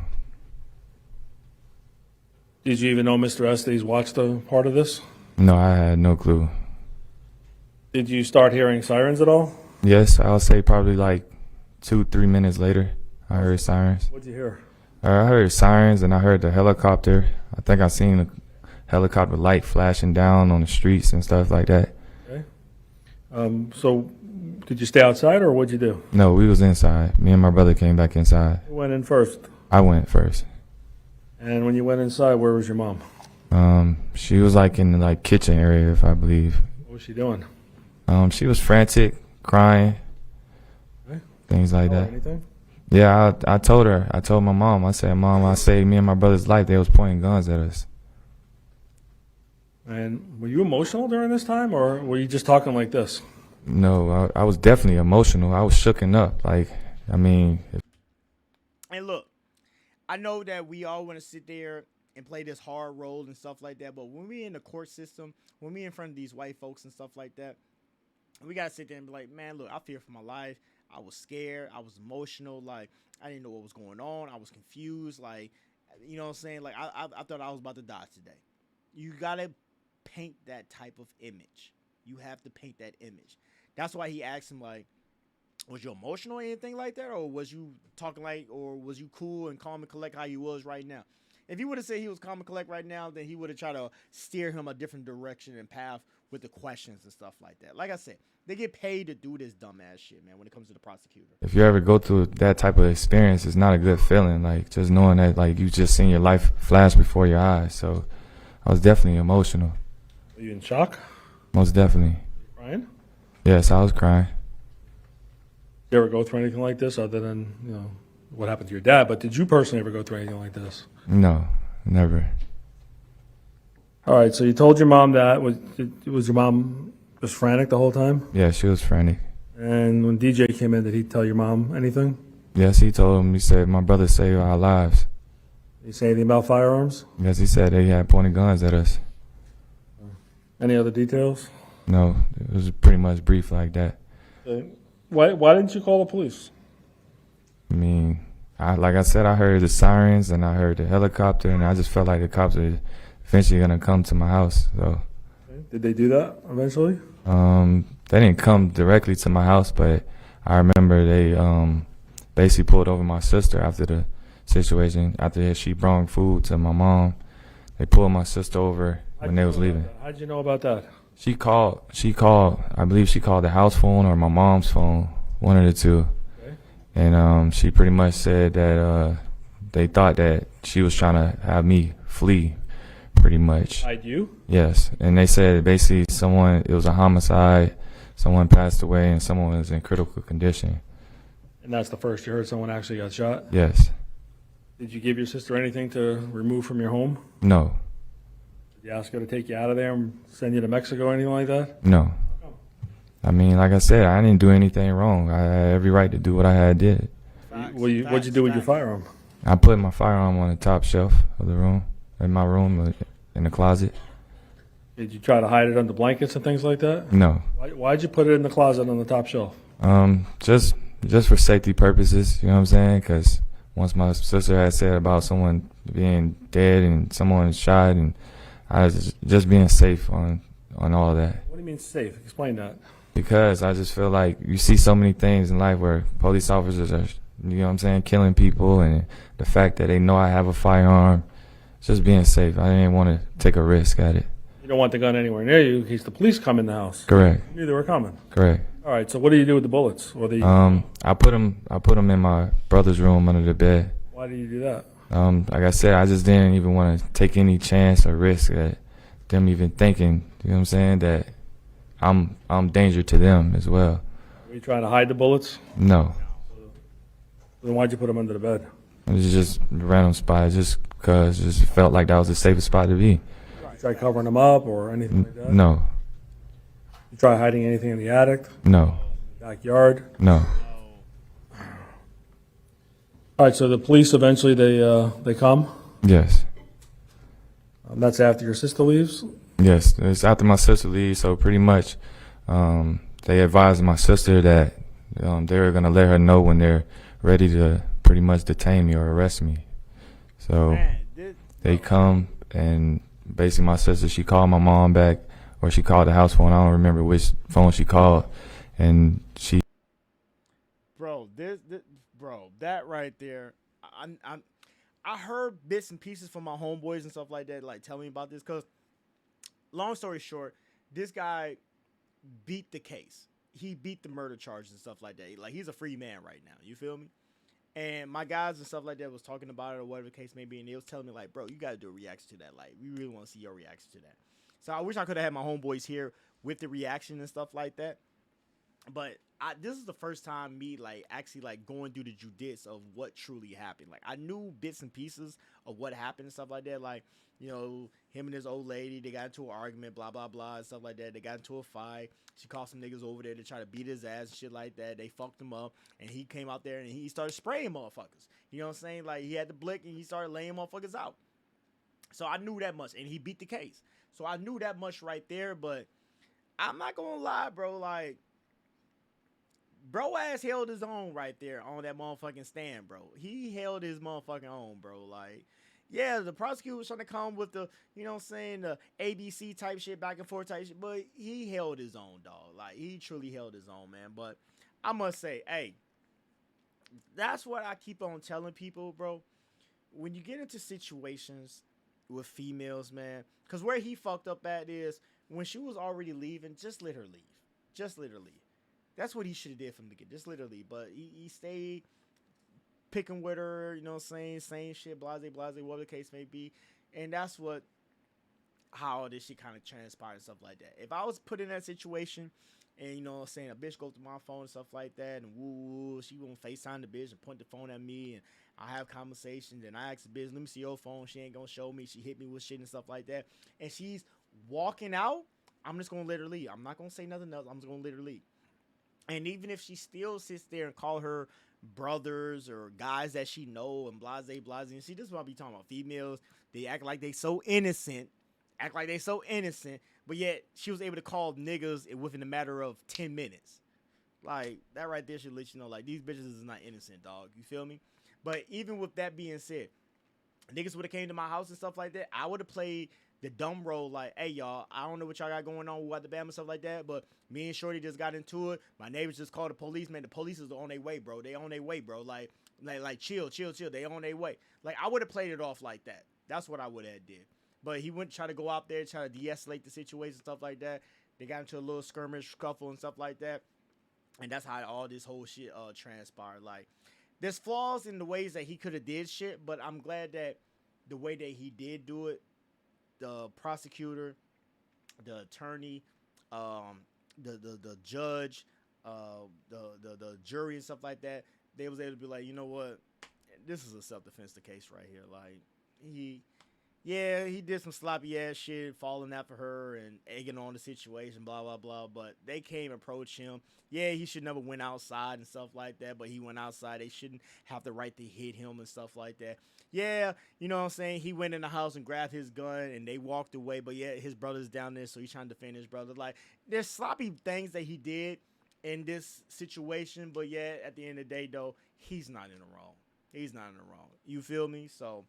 Did you even know Mr. Estes watched a part of this? No, I had no clue. Did you start hearing sirens at all? Yes, I'll say probably like 2-3 minutes later, I heard sirens. What'd you hear? I heard sirens and I heard the helicopter. I think I seen a helicopter light flashing down on the streets and stuff like that. Okay. So did you stay outside or what'd you do? No, we was inside. Me and my brother came back inside. Who went in first? I went first. And when you went inside, where was your mom? She was like in the like kitchen area, if I believe. What was she doing? She was frantic, crying, Okay. things like Tell her that. Anything? Yeah, I told her. I told my mom. I said, Mom, I saved me and my brother's life. They was pointing guns at us. And were you emotional during this time, or were you just talking like this? No, I was definitely emotional. I was shooken up. Like, I mean, And look, I know that we all want to sit there and play this hard role and stuff like that, but when we in the court system, when we in front of these white folks and stuff like that, we gotta sit there and be like, man, look, I fear for my life. I was scared. I was emotional. Like, I didn't know what was going on. I was confused. Like, you know what I'm saying? Like, I thought I was about to die today. You gotta paint that type of image. You have to paint that image. That's why he asked him, like, was you emotional or anything like that? Or was you talking like, or was you cool and calm and collect how you was right now? If he would have said he was calm and collect right now, then he would have tried to steer him a different direction and path with the questions and stuff like that. Like I said, they get paid to do this dumbass shit, man, when it comes to the prosecutor. if you ever go through that type of experience, it's not a good feeling. Like, just knowing that, like, you just seen your life flash before your eyes. So I was definitely emotional. Were you in shock? Most definitely. Crying? Yes, I was crying. Did you ever go through anything like this other than, you know, what happened to your dad? But did you personally ever go through anything like this? No, never. All right, so you told your mom that. Was your mom just frantic the whole time? Yeah, she was frantic. And when DJ came in, did he tell your mom anything? Yes, he told him, he said, my brother saved our lives. Did he say anything about firearms? Yes, he said they had pointed guns at us. Any other details? No, it was pretty much brief like that. Why didn't you call the police? I mean, like I said, I heard the sirens and I heard the helicopter, and I just felt like the cops were eventually going to come to my house. So, Did they do that eventually? they didn't come directly to my house, but I remember they basically pulled over my sister after the situation. After she brought food to my mom, they pulled my sister over when they was leaving. How'd you know about that? She called, I believe she called the house phone or my mom's phone, one of the two. Okay. And she pretty much said that they thought that she was trying to have me flee, pretty much. Hide you? Yes. And they said basically it was a homicide, someone passed away, and someone was in critical condition. And that's the first you heard someone actually got shot? Yes. Did you give your sister anything to remove from your home? No. Did you ask her to take you out of there and send you to Mexico or anything like that? No. I mean, like I said, I didn't do anything wrong. I had every right to do what I had did. What'd you do with your firearm? I put my firearm on the top shelf of the room, in my room, in the closet. Did you try to hide it under blankets and things like that? No. Why'd you put it in the closet on the top shelf? Just for safety purposes, you know what I'm saying? Because once my sister had said about someone being dead and someone shot, and I was just being safe on all of that. What do you mean safe? Explain that. Because I just feel like you see so many things in life where police officers are, you know what I'm saying, killing people, and the fact that they know I have a firearm, just being safe. I didn't want to take a risk at it. You don't want the gun anywhere near you in case the police come in the house. Correct. You knew they were coming. Correct. All right. So what do you do with the bullets? Or the I put them in my brother's room under the bed. why do you do that? Like I said, I just didn't even want to take any chance or risk at them even thinking, you know what I'm saying, that I'm danger to them as well. Were you trying to hide the bullets? No. Then why'd you put them under the bed? It was just a random spot, just because just felt like that was the safest spot to be. You try covering them up or anything like that? No. You try hiding anything in the attic, No. backyard? No. All right. So the police eventually they come. Yes. That's after your sister leaves. Yes. It's after my sister leaves, so pretty much they advised my sister that they were going to let her know when they're ready to pretty much detain me or arrest me. So they come, and basically my sister, she called my mom back, or she called the house phone. I don't remember which phone she called, and she. Bro, bro, that right there, I heard bits and pieces from my homeboys and stuff like that, like telling me about this. Cause, long story short, this guy beat the case. He beat the murder charges and stuff like that. Like, he's a free man right now. You feel me? And my guys and stuff like that was talking about it or whatever the case may be, and they was telling me like, bro, you gotta do a reaction to that. Like, we really want to see your reaction to that. So I wish I could have had my homeboys here with the reaction and stuff like that. But this is the first time me like actually like going through the judice of what truly happened. Like, I knew bits and pieces of what happened and stuff like that. Like, you know, him and his old lady, they got into an argument, blah blah blah, and stuff like that. They got into a fight. She called some niggas over there to try to beat his ass and shit like that. They fucked him up, and he came out there and he started spraying motherfuckers. You know what I'm saying? Like, he had the blick and he started laying motherfuckers out. So I knew that much, and he beat the case. So I knew that much right there. But I'm not gonna lie, bro. Like, bro ass held his own right there on that motherfucking stand, bro. He held his motherfucking own, bro. Like, yeah, the prosecutor was trying to come with the, you know what I'm saying, the ABC type shit, back and forth type shit, but he held his own, dog. Like, he truly held his own, man. But I must say, hey, that's what I keep on telling people, bro. When you get into situations with females, man, because where he fucked up at is when she was already leaving, just let her leave. Just let her leave. That's what he should have did from the get. Just literally. But he stayed picking with her, you know what I'm saying? Same shit, blase, whatever the case may be. And that's how this shit kind of transpired and stuff like that. If I was put in that situation and, you know what I'm saying, a bitch go through my phone and stuff like that, and woo, she won't FaceTime the bitch and point the phone at me, and I have conversations, and I ask the bitch, let me see your phone. She ain't gonna show me. She hit me with shit and stuff like that. And she's walking out, I'm just gonna let her leave. I'm not gonna say nothing else. I'm just gonna let her leave. And even if she still sits there and call her brothers or guys that she know and blase, and see, this is what I be talking about. Females, they act like they so innocent, but yet she was able to call niggas within a matter of 10 minutes. Like, that right there should let you know, like, these bitches is not innocent, dog. You feel me? But even with that being said, niggas would have came to my house and stuff like that, I would have played the dumb role, like, hey, y'all, I don't know what y'all got going on with the Bama and stuff like that, but me and Shorty just got into it. My neighbors just called the police, man. The police is on their way, bro. They on their way, bro. Like, chill. They on their way. Like, I would have played it off like that. That's what I would have did. But he wouldn't try to go out there, try to de-escalate the situation, stuff like that. They got into a little skirmish, scuffle, and stuff like that. And that's how all this whole shit transpired. Like, there's flaws in the ways that he could have did shit, but I'm glad that the way that he did do it, the prosecutor, the attorney, the judge, the jury and stuff like that, they was able to be like, you know what, this is a self-defense case right here. Like, he did some sloppy ass shit, falling after her and egging on the situation, blah blah blah. But they came approach him. Yeah, he should never went outside and stuff like that, but he went outside. They shouldn't have the right to hit him and stuff like that. Yeah, you know what I'm saying? He went in the house and grabbed his gun and they walked away, but yeah, his brother's down there, so he's trying to defend his brother. Like, there's sloppy things that he did in this situation, but yeah, at the end of the day, though, he's not in the wrong. He's not in the wrong. You feel me? So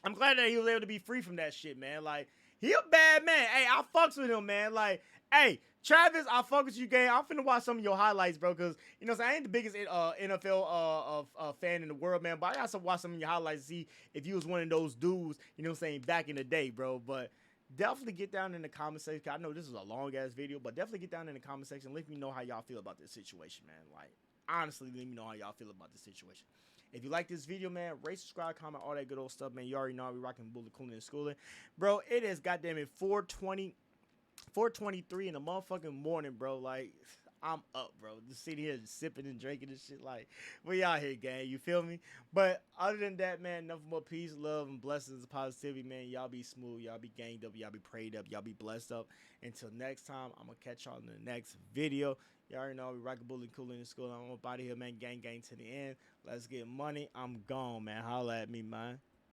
I'm glad that he was able to be free from that shit, man. Like, he a bad man. Hey, I fucks with him, man. Like, hey, Travis, I fuck with you, gang. I'm finna watch some of your highlights, bro, because, you know what I'm saying, I ain't the biggest NFL fan in the world, man, but I got to watch some of your highlights to see if you was one of those dudes, you know what I'm saying, back in the day, bro. But definitely get down in the comment section. 'Cause I know this is a long ass video, but definitely get down in the comment section. Let me know how y'all feel about this situation, man. Like, honestly, let me know how y'all feel about this situation. If you like this video, man, rate, subscribe, comment, all that good old stuff, man. You already know I be rocking bullet cooling and schooling. Bro, it is goddamn it 4:23 in the motherfucking morning, bro. Like, I'm up, bro. Just sitting here just sipping and drinking and shit. Like, we out here, gang. You feel me? But other than that, man, nothing but peace, love, and blessings and positivity, man. Y'all be smooth. Y'all be ganged up. Y'all be prayed up. Y'all be blessed up. Until next time, I'm going to catch y'all in the next video. Y'all already know we rockin' bullet cooling in school. I'm up out of here, man. Gang, gang to the end. Let's get money. I'm gone, man. Holla at me, man.